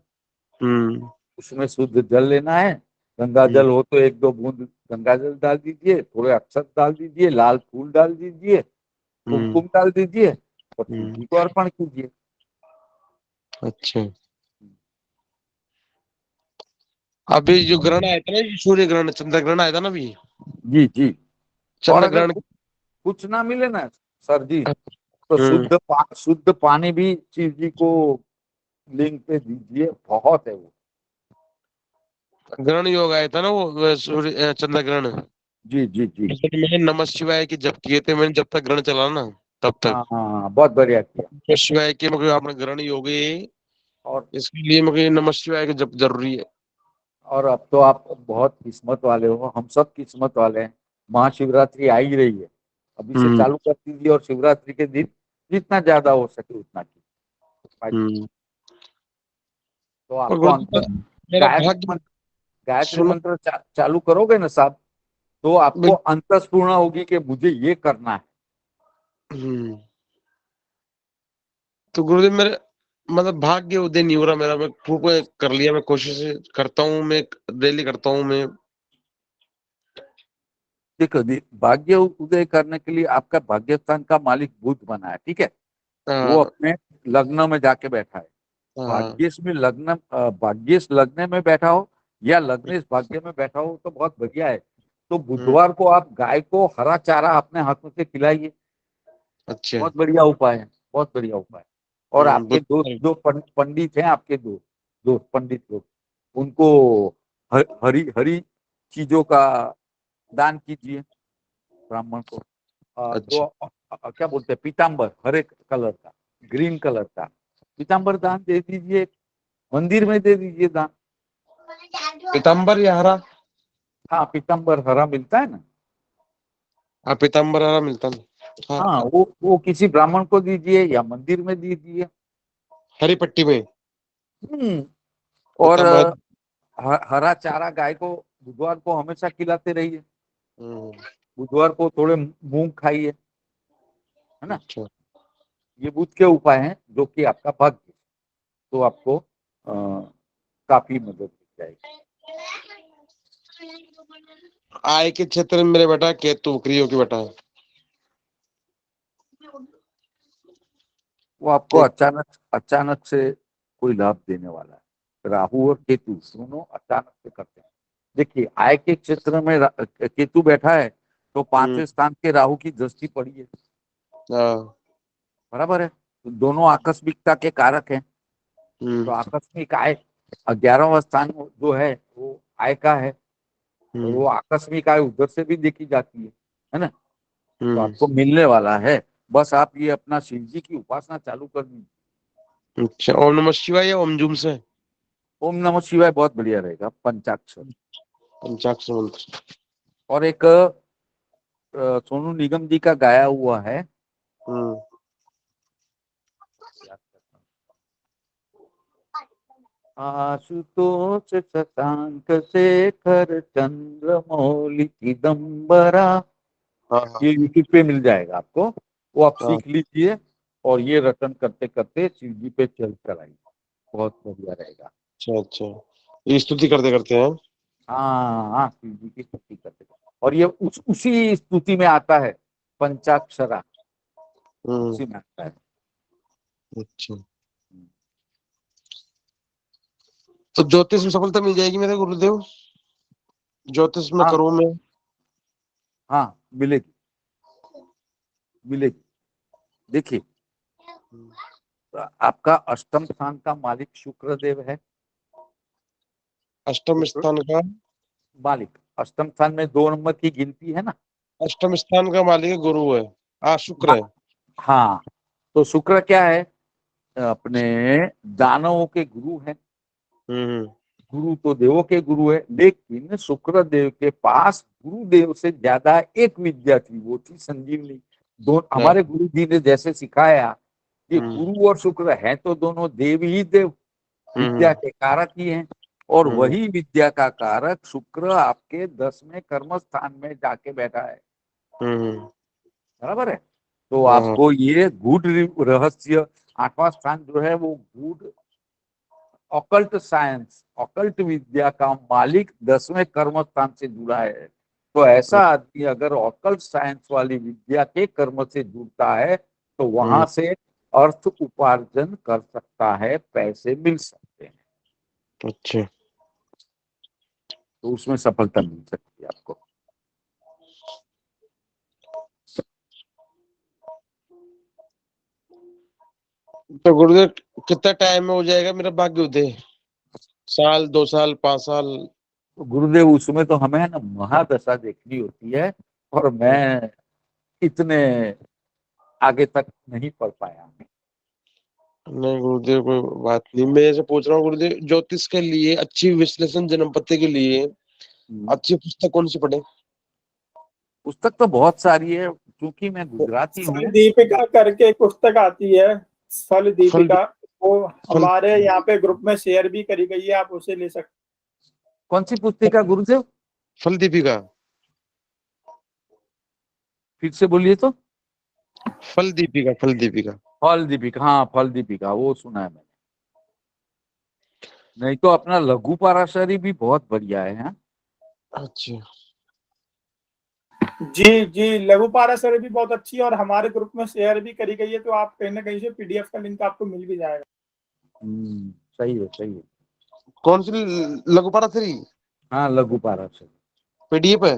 Speaker 7: हम्म
Speaker 4: उसमें शुद्ध जल लेना है। गंगा
Speaker 7: हम्म
Speaker 4: जल हो तो 1-2 बूंद गंगा जल डाल दीजिए, थोड़े अक्षत डाल दीजिए, लाल फूल डाल दीजिए,
Speaker 7: हम्म
Speaker 4: कुमकुम डाल दीजिए और शिव
Speaker 7: हम्म।
Speaker 4: जी को अर्पण कीजिए।
Speaker 7: अच्छा, अभी जो ग्रहण आया था ना, ये सूर्य ग्रहण, चंद्र ग्रहण आया था ना अभी,
Speaker 4: जी जी। और
Speaker 7: चंद्र
Speaker 4: अगर
Speaker 7: ग्रहण।
Speaker 4: कुछ ना मिले ना सर जी, तो
Speaker 7: हम्म।
Speaker 4: शुद्ध पानी भी शिव जी को लिंग पे दीजिए, बहुत है वो।
Speaker 7: ग्रहण योग आया था ना वो, सूर्य चंद्र ग्रहण।
Speaker 4: जी जी जी।
Speaker 7: मैंने नमः शिवाय की जप किए थे मैंने, जब तक ग्रहण चला ना। तब तक
Speaker 4: हाँ, बहुत बढ़िया किया।
Speaker 7: नमः शिवाय के मगर आपने ग्रहणी हो गई,
Speaker 4: और
Speaker 7: इसके लिए मगर नमः शिवाय के जब जरूरी है।
Speaker 4: और अब तो आप बहुत किस्मत वाले हो, हम सब किस्मत वाले हैं। महाशिवरात्रि आ ही रही है, अभी से
Speaker 7: हम्म
Speaker 4: चालू कर दीजिए और शिवरात्रि के दिन जितना ज्यादा हो सके उतना कीजिए।
Speaker 7: हम्म।
Speaker 4: तो
Speaker 7: और
Speaker 4: आपको
Speaker 7: गुरुदेव मेरा भाग्य
Speaker 4: गायत्री
Speaker 7: सुनो,
Speaker 4: मंत्र चालू करोगे ना साहब, तो आपको अंतस्फूर्णा होगी कि मुझे ये करना है।
Speaker 7: हम्म। तो गुरुदेव मेरे मतलब भाग्य उदय नहीं हो रहा मेरा, मैं खूब कर लिया, मैं कोशिश करता हूँ, मैं डेली करता हूँ मैं।
Speaker 4: देखो भाग्य उदय करने के लिए आपका भाग्य स्थान का मालिक बुध बना है, ठीक है। वो
Speaker 7: हाँ
Speaker 4: अपने लग्न में जाके बैठा है।
Speaker 7: हाँ।
Speaker 4: भाग्येश में लग्न भाग्येश लग्न में बैठा हो या लग्नेश भाग्य में बैठा हो तो बहुत बढ़िया है। तो
Speaker 7: हम्म,
Speaker 4: बुधवार को आप गाय को हरा चारा अपने हाथों से खिलाइए,
Speaker 7: अच्छा।
Speaker 4: बहुत बढ़िया उपाय है, बहुत बढ़िया उपाय है। और आपके दोस्त
Speaker 7: बुध
Speaker 4: जो पंडित हैं, आपके दोस्त पंडित लोग, उनको हरी हरी चीजों का दान कीजिए ब्राह्मण को।
Speaker 7: अच्छा।
Speaker 4: क्या बोलते हैं, पीताम्बर, हरे कलर का, ग्रीन कलर का पीताम्बर दान दे दीजिए, मंदिर में दे दीजिए दान।
Speaker 7: पीताम्बर या हरा?
Speaker 4: हाँ, पीताम्बर हरा मिलता है ना।
Speaker 7: हाँ पीताम्बर हरा मिलता है। हाँ
Speaker 4: हाँ, वो किसी ब्राह्मण को दीजिए या मंदिर में दीजिए।
Speaker 7: हरी पट्टी में
Speaker 4: हम्म। और
Speaker 7: पीताम्बर।
Speaker 4: हरा चारा गाय को बुधवार को हमेशा खिलाते रहिए।
Speaker 7: हम्म,
Speaker 4: बुधवार को थोड़े मूंग खाइए, है ना।
Speaker 7: अच्छा।
Speaker 4: ये बुध के उपाय हैं जो कि आपका भाग्य, तो आपको काफी मदद मिल जाएगी।
Speaker 7: आय के क्षेत्र में मेरे बेटा केतु क्रियो की बेटा है।
Speaker 4: वो आपको अचानक अचानक से कोई लाभ देने वाला है। राहु और केतु दोनों अचानक से करते हैं। देखिए, आय के क्षेत्र में केतु बैठा है तो पांचवें स्थान के राहु की दृष्टि पड़ी है,
Speaker 7: हाँ।
Speaker 4: बराबर है। तो दोनों आकस्मिकता के कारक हैं। तो
Speaker 7: हम्म
Speaker 4: आकस्मिक आय, 11वां स्थान जो है वो आय का है, और वो आकस्मिक आय उधर से भी देखी जाती है ना। तो
Speaker 7: हम्म।
Speaker 4: आपको मिलने वाला है। बस आप ये अपना शिव जी की उपासना चालू कर दीजिए।
Speaker 7: अच्छा, ओम नमः शिवाय या ओम जूम से?
Speaker 4: ओम नमः शिवाय बहुत बढ़िया रहेगा, पंचाक्षर।
Speaker 7: पंचाक्षर मंत्र।
Speaker 4: और एक सोनू निगम जी का गाया हुआ है,
Speaker 7: हम्म।
Speaker 4: आशुतोष शशांक शेखर चंद्रमौलि चिदम्बरा।
Speaker 7: हाँ हाँ
Speaker 4: ये यूट्यूब पे मिल जाएगा आपको, वो आप
Speaker 7: हाँ।
Speaker 4: सीख लीजिए और ये रटन करते करते शिव जी पे चलाइए, बहुत बढ़िया रहेगा।
Speaker 7: अच्छा अच्छा, ये स्तुति करते करते हैं।
Speaker 4: हाँ हाँ, शिव जी की स्तुति करते और ये उसी स्तुति में आता है, पंचाक्षरा
Speaker 7: हम्म।
Speaker 4: उसी में आता है।
Speaker 7: अच्छा, तो ज्योतिष में सफलता मिल जाएगी मेरे गुरुदेव? ज्योतिष में
Speaker 4: हाँ
Speaker 7: करूं मैं?
Speaker 4: हाँ, मिलेगी मिलेगी। देखिए, आपका अष्टम स्थान का मालिक शुक्र देव है।
Speaker 7: अष्टम
Speaker 4: शुक्र
Speaker 7: स्थान का?
Speaker 4: मालिक, अष्टम स्थान में 2 नंबर की गिनती है ना।
Speaker 7: अष्टम स्थान का मालिक गुरु है। शुक्र है।
Speaker 4: हाँ, तो शुक्र क्या है, अपने दानवों के गुरु है।
Speaker 7: हम्म।
Speaker 4: गुरु तो देवों के गुरु है, लेकिन शुक्र देव के पास गुरुदेव से ज्यादा एक विद्या थी, वो थी संजीवनी।
Speaker 7: हाँ,
Speaker 4: हमारे गुरु जी ने जैसे सिखाया कि
Speaker 7: हम्म
Speaker 4: गुरु और शुक्र हैं तो दोनों देव ही देव,
Speaker 7: हम्म
Speaker 4: विद्या के कारक ही हैं। और
Speaker 7: हम्म
Speaker 4: वही विद्या का कारक शुक्र आपके 10वें कर्म स्थान में जाके बैठा है,
Speaker 7: हम्म।
Speaker 4: बराबर है। तो
Speaker 7: हाँ
Speaker 4: आपको ये गूढ़ रहस्य, 8वां स्थान जो है वो गूढ़ ऑकल्ट साइंस, ऑकल्ट विद्या का मालिक 10वें कर्म स्थान से जुड़ा है। तो ऐसा आदमी अगर ऑकल्ट साइंस वाली विद्या के कर्म से जुड़ता है तो
Speaker 7: हम्म,
Speaker 4: वहां से अर्थ उपार्जन कर सकता है, पैसे मिल सकते हैं,
Speaker 7: अच्छा।
Speaker 4: तो उसमें सफलता मिल सकती है आपको।
Speaker 7: तो गुरुदेव कितना टाइम में हो जाएगा मेरा भाग्य उदय? साल, 2 साल, 5 साल?
Speaker 4: तो गुरुदेव, उसमें तो हमें ना महादशा देखनी होती है, और मैं इतने आगे तक नहीं पढ़ पाया।
Speaker 7: नहीं गुरुदेव कोई बात नहीं, मैं ऐसे पूछ रहा हूँ गुरुदेव, ज्योतिष के लिए अच्छी विश्लेषण जन्म पत्ती के लिए अच्छी पुस्तक कौन सी पढ़े?
Speaker 4: पुस्तक तो बहुत सारी है, क्योंकि मैं गुजराती
Speaker 3: फल
Speaker 4: हूँ।
Speaker 3: दीपिका करके एक पुस्तक आती है, फल
Speaker 7: फल
Speaker 3: दीपिका, वो
Speaker 7: फल
Speaker 3: हमारे यहाँ पे ग्रुप में शेयर भी करी गई है, आप उसे ले सकते
Speaker 4: कौन सी पुस्तिका गुरुदेव?
Speaker 7: फल दीपिका,
Speaker 4: फिर से बोलिए तो।
Speaker 7: फल दीपिका, फल दीपिका।
Speaker 4: फल दीपिका, हाँ फल दीपिका, वो सुना है मैंने। नहीं तो अपना लघु पराशरी भी बहुत बढ़िया है। हाँ?
Speaker 7: अच्छा,
Speaker 3: जी जी, लघु पाराशर भी बहुत अच्छी है और हमारे ग्रुप में शेयर भी करी गई है, तो आप कहीं ना कहीं से पीडीएफ का लिंक आपको मिल भी जाएगा।
Speaker 4: सही है, सही है।
Speaker 7: कौन सी लघु पराशरी?
Speaker 4: हाँ लघु पराशरी,
Speaker 7: पीडीएफ है?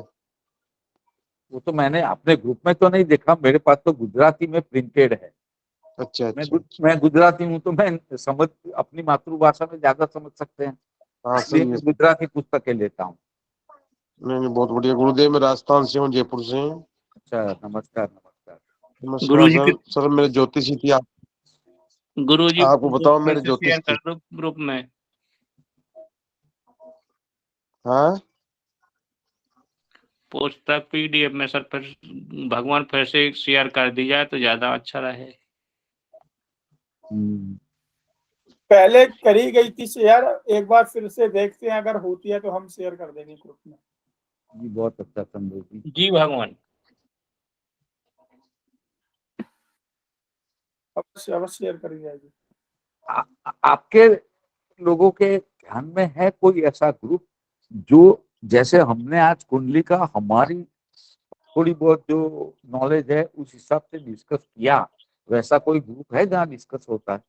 Speaker 4: वो तो मैंने अपने ग्रुप में तो नहीं देखा, मेरे पास तो गुजराती में प्रिंटेड है।
Speaker 7: अच्छा अच्छा।
Speaker 4: मैं गुजराती हूँ, तो मैं समझ अपनी मातृभाषा में ज्यादा समझ सकते हैं,
Speaker 7: हाँ
Speaker 4: इसलिए
Speaker 7: सही है।
Speaker 4: मैं गुजराती पुस्तकें लेता हूँ।
Speaker 7: नहीं नहीं, बहुत बढ़िया गुरुदेव, मैं राजस्थान से हूँ, जयपुर से हूँ।
Speaker 4: अच्छा, नमस्कार नमस्कार।
Speaker 7: नमस्कार सर। सर मेरे ज्योतिषी थी, आप
Speaker 8: गुरुजी
Speaker 7: आपको बताओ मेरे
Speaker 8: फिर से शेयर
Speaker 7: ज्योतिष
Speaker 8: कर
Speaker 7: थी।
Speaker 8: दो ग्रुप में।
Speaker 7: हाँ
Speaker 8: पुस्तक पीडीएफ में सर फिर भगवान फिर से शेयर कर दी जाए तो ज्यादा अच्छा रहे।
Speaker 3: पहले करी गई थी शेयर, एक बार फिर से देखते हैं, अगर होती है तो हम शेयर कर देंगे ग्रुप में।
Speaker 4: जी बहुत अच्छा संदेश जी।
Speaker 8: जी भगवान।
Speaker 3: अवश्य अवश्य शेयर करी जाएगी।
Speaker 4: आपके लोगों के ध्यान में है कोई ऐसा ग्रुप जो, जैसे हमने आज कुंडली का हमारी थोड़ी बहुत जो नॉलेज है उस हिसाब से डिस्कस किया, वैसा कोई ग्रुप है जहाँ डिस्कस होता है?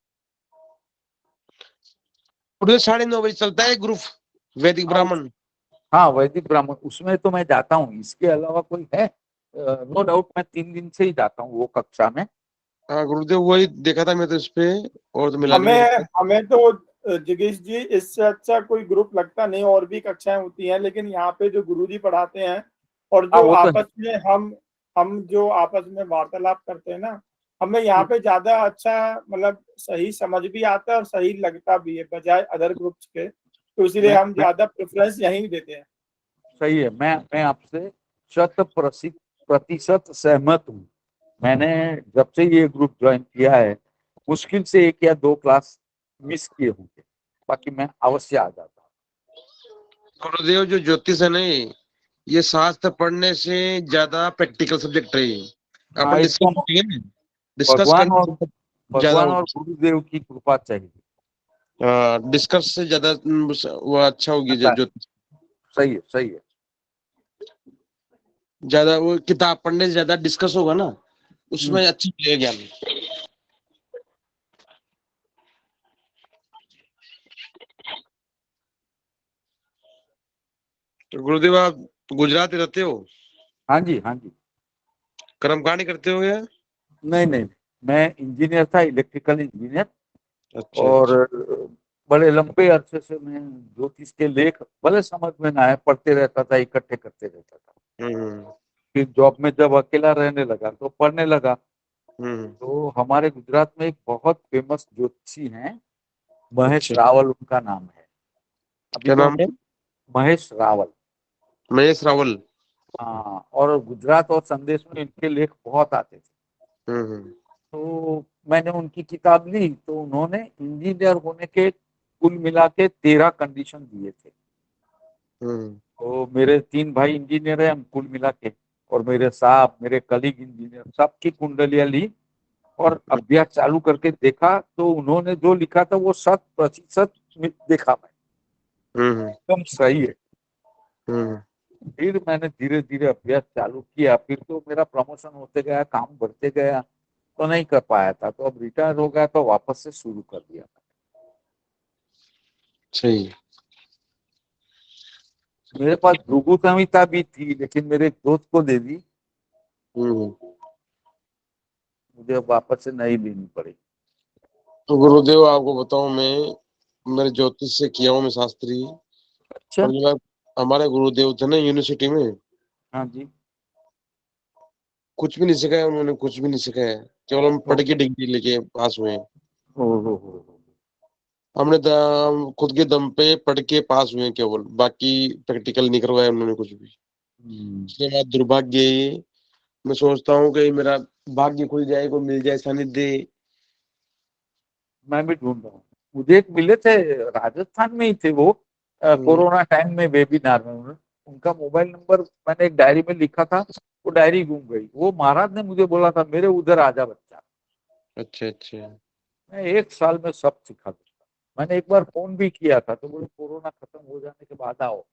Speaker 7: गुरुदेव 9:30 बजे चलता है ग्रुप, वैदिक ब्राह्मण।
Speaker 4: हाँ वैदिक ब्राह्मण, उसमें तो मैं जाता हूँ, इसके अलावा कोई है? नो डाउट मैं 3 दिन से ही जाता हूँ वो कक्षा में।
Speaker 7: हाँ गुरुदेव, वही देखा था मैं तो इस पे, और तो मिला नहीं
Speaker 3: हमें
Speaker 7: मेरे को।
Speaker 3: हमें तो जगेश जी इससे अच्छा कोई ग्रुप लगता नहीं, और भी कक्षाएं होती हैं, लेकिन यहाँ पे जो गुरुजी पढ़ाते हैं और
Speaker 4: हाँ
Speaker 3: जो
Speaker 4: वो तो है।
Speaker 3: आपस में हम जो आपस में वार्तालाप करते हैं ना, हमें यहाँ पे ज्यादा अच्छा, मतलब सही समझ भी आता है और सही लगता भी है बजाय अदर ग्रुप्स के, तो इसीलिए हम
Speaker 4: मैं
Speaker 3: ज्यादा प्रेफरेंस यहीं देते हैं।
Speaker 4: सही है, मैं आपसे 100% सहमत हूँ। मैंने जब से ये ग्रुप ज्वाइन किया है, मुश्किल से 1 या 2 क्लास मिस किए होंगे, बाकी मैं अवश्य आ जाता हूँ।
Speaker 7: गुरुदेव जो ज्योतिष है ना, ये शास्त्र पढ़ने से ज्यादा प्रैक्टिकल सब्जेक्ट है ये।
Speaker 4: हाँ
Speaker 7: अपन
Speaker 4: इसका
Speaker 7: डिस्कस करेंगे, डिस्कस
Speaker 4: भगवान
Speaker 7: करने
Speaker 4: और
Speaker 7: से ज्यादा
Speaker 4: भगवान और गुरुदेव की कृपा चाहिए।
Speaker 7: डिस्कस से ज्यादा वो अच्छा होगी
Speaker 4: अच्छा,
Speaker 7: जो
Speaker 4: सही है, सही है।
Speaker 7: ज्यादा वो किताब पढ़ने से ज्यादा डिस्कस होगा ना, उसमें अच्छी मिलेगा ज्ञान। तो गुरुदेव आप गुजरात में रहते हो?
Speaker 4: हाँ जी, हाँ जी।
Speaker 7: कर्मकांड करते हो या?
Speaker 4: नहीं नहीं, मैं इंजीनियर था, इलेक्ट्रिकल इंजीनियर।
Speaker 7: अच्छा
Speaker 4: और
Speaker 7: अच्छा।
Speaker 4: बड़े लंबे अरसे से मैं ज्योतिष के लेख भले समझ में ना आए पढ़ते रहता था, इकट्ठे करते रहता था।
Speaker 7: हम्म
Speaker 4: फिर जॉब में जब अकेला रहने लगा तो पढ़ने लगा।
Speaker 7: हम्म।
Speaker 4: तो हमारे गुजरात में एक बहुत फेमस ज्योतिषी हैं, महेश
Speaker 7: अच्छा,
Speaker 4: रावल उनका नाम है। अभी
Speaker 7: क्या
Speaker 4: तो
Speaker 7: नाम है?
Speaker 4: महेश रावल।
Speaker 7: महेश रावल।
Speaker 4: हाँ, और गुजरात और संदेश में इनके लेख बहुत आते थे।
Speaker 7: हम्म।
Speaker 4: तो मैंने उनकी किताब ली, तो उन्होंने इंजीनियर होने के कुल मिला के 13 कंडीशन दिए थे।
Speaker 7: हम्म।
Speaker 4: तो मेरे 3 भाई इंजीनियर हैं, हम कुल मिला के, और मेरे साहब, मेरे कलीग इंजीनियर, सबकी कुंडलियां ली और अभ्यास चालू करके देखा, तो उन्होंने जो लिखा था वो 100% देखा मैं,
Speaker 7: हम्म।
Speaker 4: एकदम सही है।
Speaker 7: हम्म।
Speaker 4: फिर मैंने धीरे धीरे अभ्यास चालू किया, फिर तो मेरा प्रमोशन होते गया, काम बढ़ते गया, तो नहीं कर पाया था, तो अब रिटायर हो गया तो वापस से शुरू कर दिया।
Speaker 7: सही।
Speaker 4: मेरे पास भृगु संहिता भी थी, लेकिन मेरे एक दोस्त को दे दी,
Speaker 7: हम्म।
Speaker 4: मुझे अब वापस से नहीं लेनी पड़ी।
Speaker 7: तो गुरुदेव आपको बताऊं, मैं मेरे ज्योतिष से किया हूँ मैं शास्त्री।
Speaker 4: अच्छा।
Speaker 7: और जो हमारे गुरुदेव थे ना यूनिवर्सिटी में,
Speaker 4: हाँ जी।
Speaker 7: कुछ भी नहीं सिखाया उन्होंने, कुछ भी नहीं सिखाया, केवल हम पढ़ के डिग्री लेके पास हुए। हमने खुद के दम पे पढ़ के पास हुए केवल, बाकी प्रैक्टिकल नहीं करवाया उन्होंने कुछ भी। इसलिए मेरा दुर्भाग्य है ये। मैं सोचता हूँ कि मेरा भाग्य खुल जाए, कोई मिल जाए सानिध्य।
Speaker 4: मैं भी ढूंढ रहा हूँ। मुझे एक मिले थे, राजस्थान में ही थे वो, कोरोना टाइम में वेबिनार में। उनका मोबाइल नंबर मैंने एक डायरी में लिखा था, वो डायरी गुम गई। वो महाराज ने मुझे बोला था मेरे उधर आजा बच्चा।
Speaker 7: अच्छा अच्छा।
Speaker 4: मैं 1 साल में सब सिखा दूंगा। मैंने एक बार फोन भी किया था तो बोले कोरोना खत्म हो जाने के बाद आओ,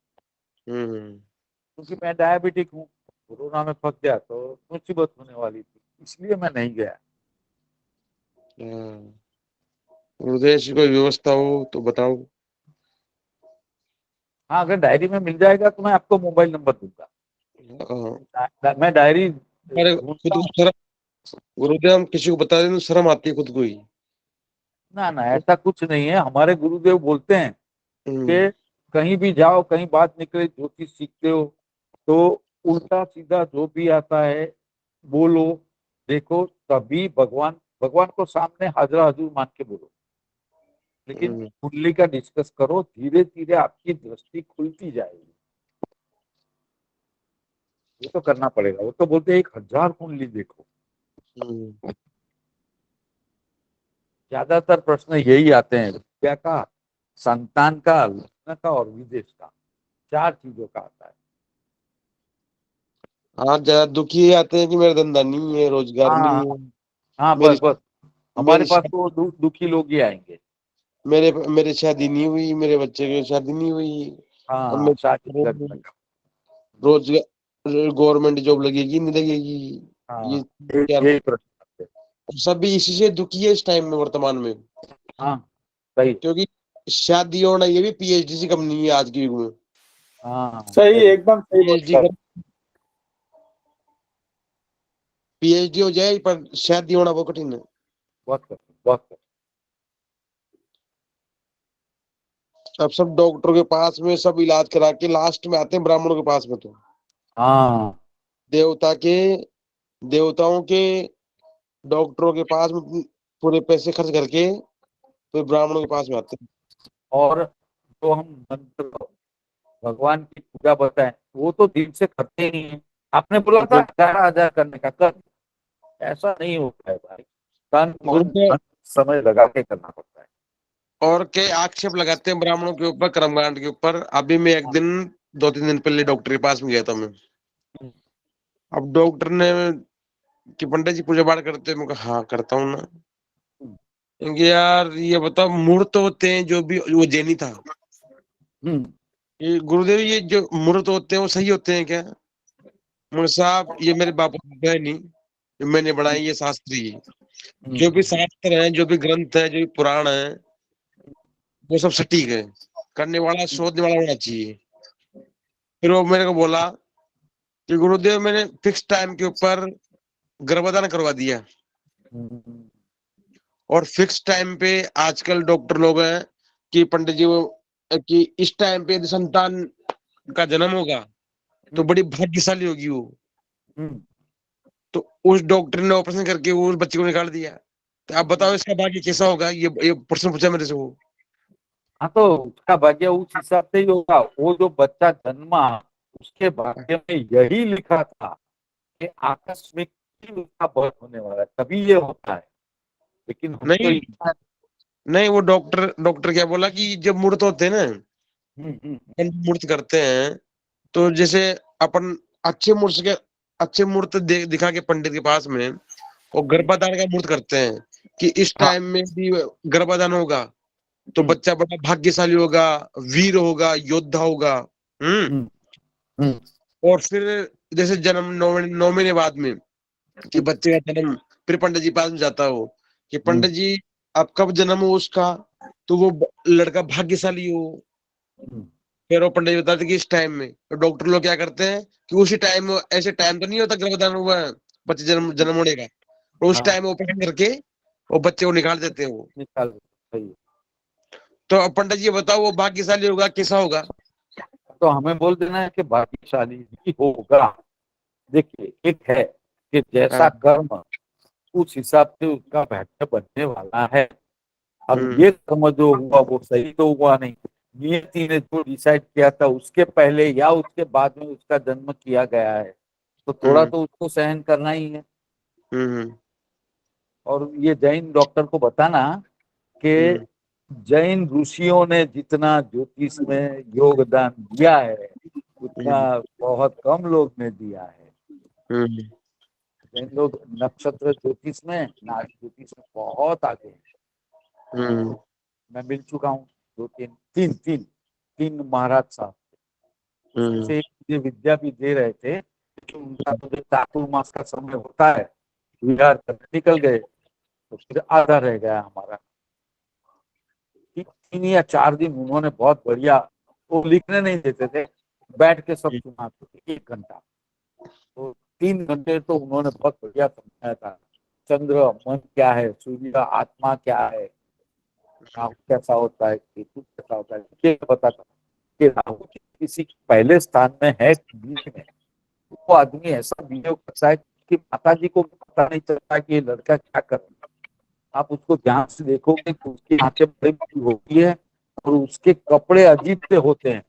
Speaker 4: क्योंकि मैं डायबिटिक हूँ। कोरोना में फंस गया तो मुसीबत होने वाली थी, इसलिए मैं नहीं गया।
Speaker 7: हृदय की कोई व्यवस्था हो तो बताओ।
Speaker 4: हाँ, अगर डायरी में मिल जाएगा तो मैं आपको मोबाइल नंबर दूंगा। मैं डायरी
Speaker 7: अरे खुद
Speaker 4: ढूंढता
Speaker 7: को
Speaker 4: हूँ।
Speaker 7: शर्म, गुरुदेव हम किसी को बता दें तो शर्म आती है खुद को ही।
Speaker 4: ना ना, ऐसा कुछ नहीं है। हमारे गुरुदेव बोलते हैं कि कहीं भी जाओ, कहीं बात निकले, जो चीज सीखते हो तो उल्टा सीधा जो भी आता है बोलो, देखो तभी भगवान भगवान को सामने हाजरा हजूर मान के बोलो। लेकिन कुंडली का डिस्कस करो, धीरे धीरे आपकी दृष्टि खुलती जाएगी। ये तो करना पड़ेगा। वो तो बोलते हैं 1000 कुंडली देखो। ज्यादातर प्रश्न यही आते हैं, विद्या का, संतान का, लग्न का और विदेश का। 4 चीजों का आता है।
Speaker 7: हाँ, ज्यादा दुखी आते हैं कि मेरा धंधा नहीं है, रोजगार नहीं है।
Speaker 4: हाँ,
Speaker 7: मेरी
Speaker 4: बस हमारे
Speaker 7: मेरी
Speaker 4: पास तो दुखी लोग ही आएंगे।
Speaker 7: मेरी शादी नहीं हुई, मेरे बच्चे की शादी नहीं हुई। अब
Speaker 4: हाँ,
Speaker 7: मैं
Speaker 4: शादी लग्न का।
Speaker 7: रोजगार, गवर्नमेंट जॉब लगेगी नहीं लगेगी,
Speaker 4: हाँ,
Speaker 7: ये क्या।
Speaker 4: यही प्रश्न आते हैं।
Speaker 7: सब भी इसी से दुखी है इस टाइम में, वर्तमान में।
Speaker 4: हाँ, सही।
Speaker 7: क्योंकि शादी होना ये भी पीएचडी से कम नहीं है आज के युग में।
Speaker 4: हाँ,
Speaker 3: सही, एकदम सही
Speaker 7: पीएचडी
Speaker 3: बोल।
Speaker 7: कर, पीएचडी हो जाए पर शादी होना बहुत कठिन है।
Speaker 4: बहुत।
Speaker 7: अब सब डॉक्टरों के पास में सब इलाज करा के लास्ट में आते हैं ब्राह्मणों के पास में। तो
Speaker 4: हाँ,
Speaker 7: देवताओं के डॉक्टरों के पास में पूरे पैसे खर्च करके तो ब्राह्मणों के पास में आते हैं।
Speaker 4: और जो हम मंत्र भगवान की पूजा बताएं, वो तो दिल से करते ही नहीं है। आपने बोला था 11,000 करने का, कर। ऐसा नहीं होता है भाई। तन मन
Speaker 7: गुरुदेव
Speaker 4: धन समय लगा के करना पड़ता है।
Speaker 7: और के आक्षेप लगाते हैं ब्राह्मणों के ऊपर, कर्मकांड के ऊपर। अभी मैं एक दिन 2-3 दिन पहले डॉक्टर के पास में गया था मैं। अब डॉक्टर ने कि पंडित जी पूजा पाठ करते हैं, मैं कहा हाँ करता हूँ ना। क्योंकि यार ये बताओ, मुहूर्त होते हैं जो भी, वो जैनी था, ये गुरुदेव ये जो मुहूर्त होते हैं वो सही होते हैं क्या? मगर साहब ये मेरे बापू है नहीं, ये मैंने बनाई, ये शास्त्री है। जो भी शास्त्र है, जो भी ग्रंथ है, जो भी पुराण है, वो सब सटीक है। करने वाला, शोधने वाला होना चाहिए। फिर वो मेरे को बोला कि गुरुदेव मैंने फिक्स टाइम के ऊपर गर्भधारण करवा दिया, और फिक्स टाइम पे आजकल डॉक्टर लोग हैं कि पंडित जी वो कि इस टाइम पे यदि संतान का जन्म होगा तो बड़ी भाग्यशाली होगी वो। तो उस डॉक्टर ने ऑपरेशन करके वो उस बच्चे को निकाल दिया। तो आप बताओ इसका भाग्य कैसा होगा? ये प्रश्न पूछा मेरे से वो।
Speaker 4: हाँ, तो उसका भाग्य उस हिसाब से ही होगा। वो जो बच्चा जन्मा, उसके भाग्य में यही लिखा था कि आकस्मिक ही उसका बर्थ होने वाला है, तभी ये होता है। लेकिन हम तो
Speaker 7: नहीं नहीं, वो डॉक्टर क्या बोला कि जब मुहूर्त होते हैं ना, मुहूर्त करते हैं, तो जैसे अपन अच्छे मुहूर्त दिखा के पंडित के पास में, और गर्भाधान का मुहूर्त करते हैं कि इस टाइम में भी गर्भाधान होगा तो बच्चा बड़ा भाग्यशाली होगा, वीर होगा, योद्धा होगा। और फिर जैसे जन्म 9 महीने बाद में कि बच्चे का जन्म, फिर पंडित जी पास में जाता हो कि पंडित जी अब कब जन्म हो उसका, तो वो लड़का भाग्यशाली हो। फिर वो पंडित जी बताते कि इस टाइम में। तो डॉक्टर लोग क्या करते हैं कि उसी टाइम, ऐसे टाइम तो नहीं होता गर्भधारण हुआ है बच्चे जन्म होने का, और उस टाइम ऑपरेशन करके वो बच्चे को निकाल देते हैं वो। तो अब पंडित जी बताओ वो भाग्यशाली होगा कैसा होगा?
Speaker 4: तो हमें बोल देना है कि भाग्यशाली ही होगा। देखिए, एक है कि जैसा
Speaker 7: हाँ।
Speaker 4: कर्म उस हिसाब से उसका भाग्य बनने वाला है। अब
Speaker 7: हम्म।
Speaker 4: ये कर्म जो हुआ वो सही तो हुआ नहीं, नियति ने जो डिसाइड किया था उसके पहले या उसके बाद में उसका जन्म किया गया है, तो थोड़ा तो उसको सहन करना ही है।
Speaker 7: हम्म।
Speaker 4: और ये जैन डॉक्टर को बताना कि
Speaker 7: हम्म।
Speaker 4: जैन ऋषियों ने जितना ज्योतिष में योगदान दिया है उतना बहुत कम लोग ने दिया है।
Speaker 7: हम्म।
Speaker 4: जैन लोग नक्षत्र ज्योतिष में, नाग ज्योतिष में बहुत आगे हैं।
Speaker 7: हम्म।
Speaker 4: मैं मिल चुका हूँ दो तीन महाराज साहब से मुझे विद्या भी दे रहे थे, कि उनका जो चातुर्मास का समय होता है विहार तक निकल गए तो फिर आधा रह गया हमारा। 3 या 4 दिन उन्होंने बहुत बढ़िया, वो लिखने नहीं देते थे, बैठ के सब सुनाते थे 1 घंटा, तो 3 घंटे तो उन्होंने बहुत बढ़िया समझाया था। चंद्र मन क्या है, सूर्य आत्मा क्या है, राहु कैसा होता है, केतु कैसा होता है, ये बताता कि राहु किसी पहले स्थान में है बीच में, वो आदमी ऐसा बिहेव करता है कि माता जी को पता नहीं चलता कि ये लड़का क्या कर रहा है। आप उसको ध्यान से देखोगे तो उसकी आंखें बड़ी बड़ी होती है और उसके कपड़े अजीब से होते हैं,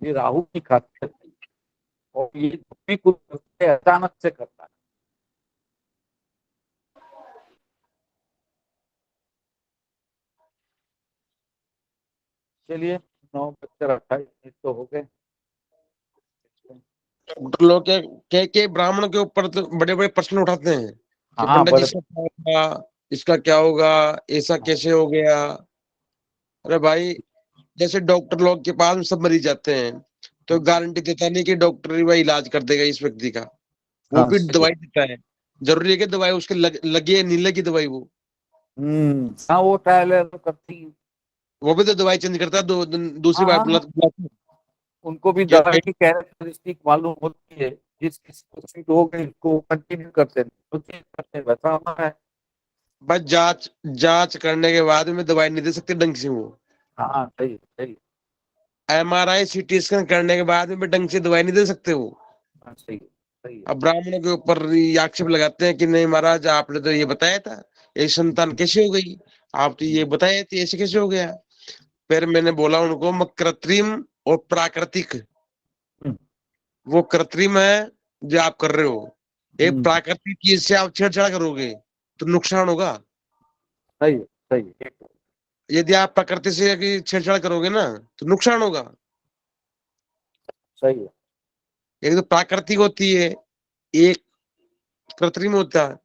Speaker 4: ये राहु की खातिर है। और ये भी कुछ अचानक से करता है। चलिए 9:28 तो हो गए।
Speaker 7: डॉक्टर लोग के ब्राह्मण के ऊपर तो बड़े बड़े प्रश्न उठाते हैं कि
Speaker 4: हाँ
Speaker 7: पंडित जी
Speaker 4: बड़े,
Speaker 7: इसका क्या होगा, इसका क्या होगा, ऐसा कैसे हो गया। अरे भाई, जैसे डॉक्टर लोग के पास में सब मरीज जाते हैं तो गारंटी देता नहीं कि डॉक्टर ही भाई इलाज कर देगा इस व्यक्ति का। वो
Speaker 4: हाँ
Speaker 7: भी
Speaker 4: सही है।
Speaker 7: दवाई देता है, जरूरी है कि दवाई उसके लगे या नहीं लगी दवाई वो
Speaker 4: हाँ वो ट्रायल करती है।
Speaker 7: वो भी तो दवाई चेंज करता है दूसरी
Speaker 4: हाँ
Speaker 7: बार
Speaker 4: हाँ हाँ, उनको भी
Speaker 7: या
Speaker 4: दवाई की कैरेक्टरिस्टिक मालूम होती है, जिस किसी को सूट हो गई उसको कंटिन्यू करते हैं, तो चेंज करते हैं, वैसा हमारा है।
Speaker 7: बस जांच जांच करने के बाद में दवाई नहीं दे सकते ढंग से वो।
Speaker 4: हाँ सही सही।
Speaker 7: MRI CT स्कैन करने के बाद में ढंग से दवाई नहीं दे सकते वो।
Speaker 4: हाँ सही सही है।
Speaker 7: अब ब्राह्मणों के ऊपर ये आक्षेप लगाते हैं कि नहीं महाराज आपने तो ये बताया था, ये संतान कैसे हो गई, आप तो ये बताए थे, ऐसे कैसे हो गया। फिर मैंने बोला उनको, मैं कृत्रिम और प्राकृतिक, वो कृत्रिम है जो आप कर रहे हो, एक प्राकृतिक चीज से आप छेड़छाड़ करोगे तो नुकसान होगा।
Speaker 4: सही है सही है।
Speaker 7: यदि आप प्रकृति से की छेड़छाड़ करोगे ना तो नुकसान होगा।
Speaker 4: सही है।
Speaker 7: एक तो प्राकृतिक होती है, एक कृत्रिम होता है।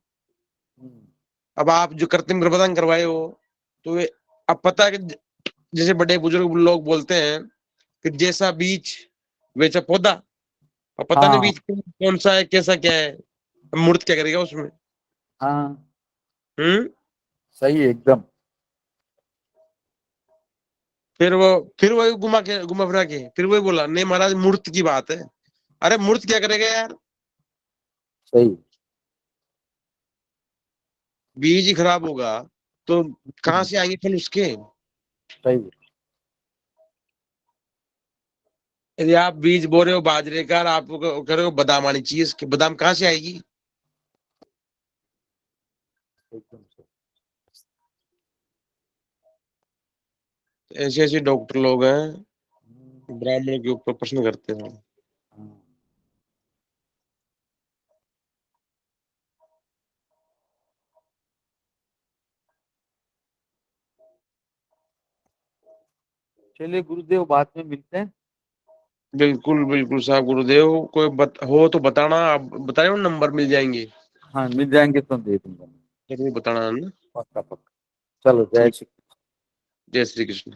Speaker 7: अब आप जो कृत्रिम गर्भधारण करवाए हो तो अब पता है कि जैसे बड़े बुजुर्ग लोग बोलते हैं कि जैसा बीज वैसा पौधा, अब पता नहीं
Speaker 4: हाँ
Speaker 7: बीज कौन सा है, कैसा क्या है, मूर्त क्या करेगा उसमें।
Speaker 4: हाँ
Speaker 7: हम्म।
Speaker 4: सही है एकदम।
Speaker 7: फिर वो घुमा फिरा के फिर वही बोला नहीं महाराज मूर्त की बात है। अरे मूर्त क्या करेगा यार,
Speaker 4: सही
Speaker 7: बीज ही खराब होगा तो कहाँ से आएंगे फल उसके।
Speaker 4: सही है।
Speaker 7: यदि आप बीज बो रहे हो बाजरे का और आप कह रहे हो बादाम आनी चाहिए, इसके बादाम कहाँ से आएगी।
Speaker 4: एकदम सही।
Speaker 7: ऐसे ऐसे डॉक्टर लोग हैं ब्राह्मणों के ऊपर प्रश्न करते हैं।
Speaker 4: हाँ। चलिए गुरुदेव बाद में मिलते हैं।
Speaker 7: बिल्कुल बिल्कुल साहब, गुरुदेव कोई हो तो बताना, आप बताए नंबर मिल जाएंगे।
Speaker 4: हाँ मिल जाएंगे तो दे दूंगा।
Speaker 7: जरूर बताना है ना।
Speaker 4: पक्का पक्का। चलो जय
Speaker 7: ठीक,
Speaker 4: श्री
Speaker 7: जय श्री कृष्ण।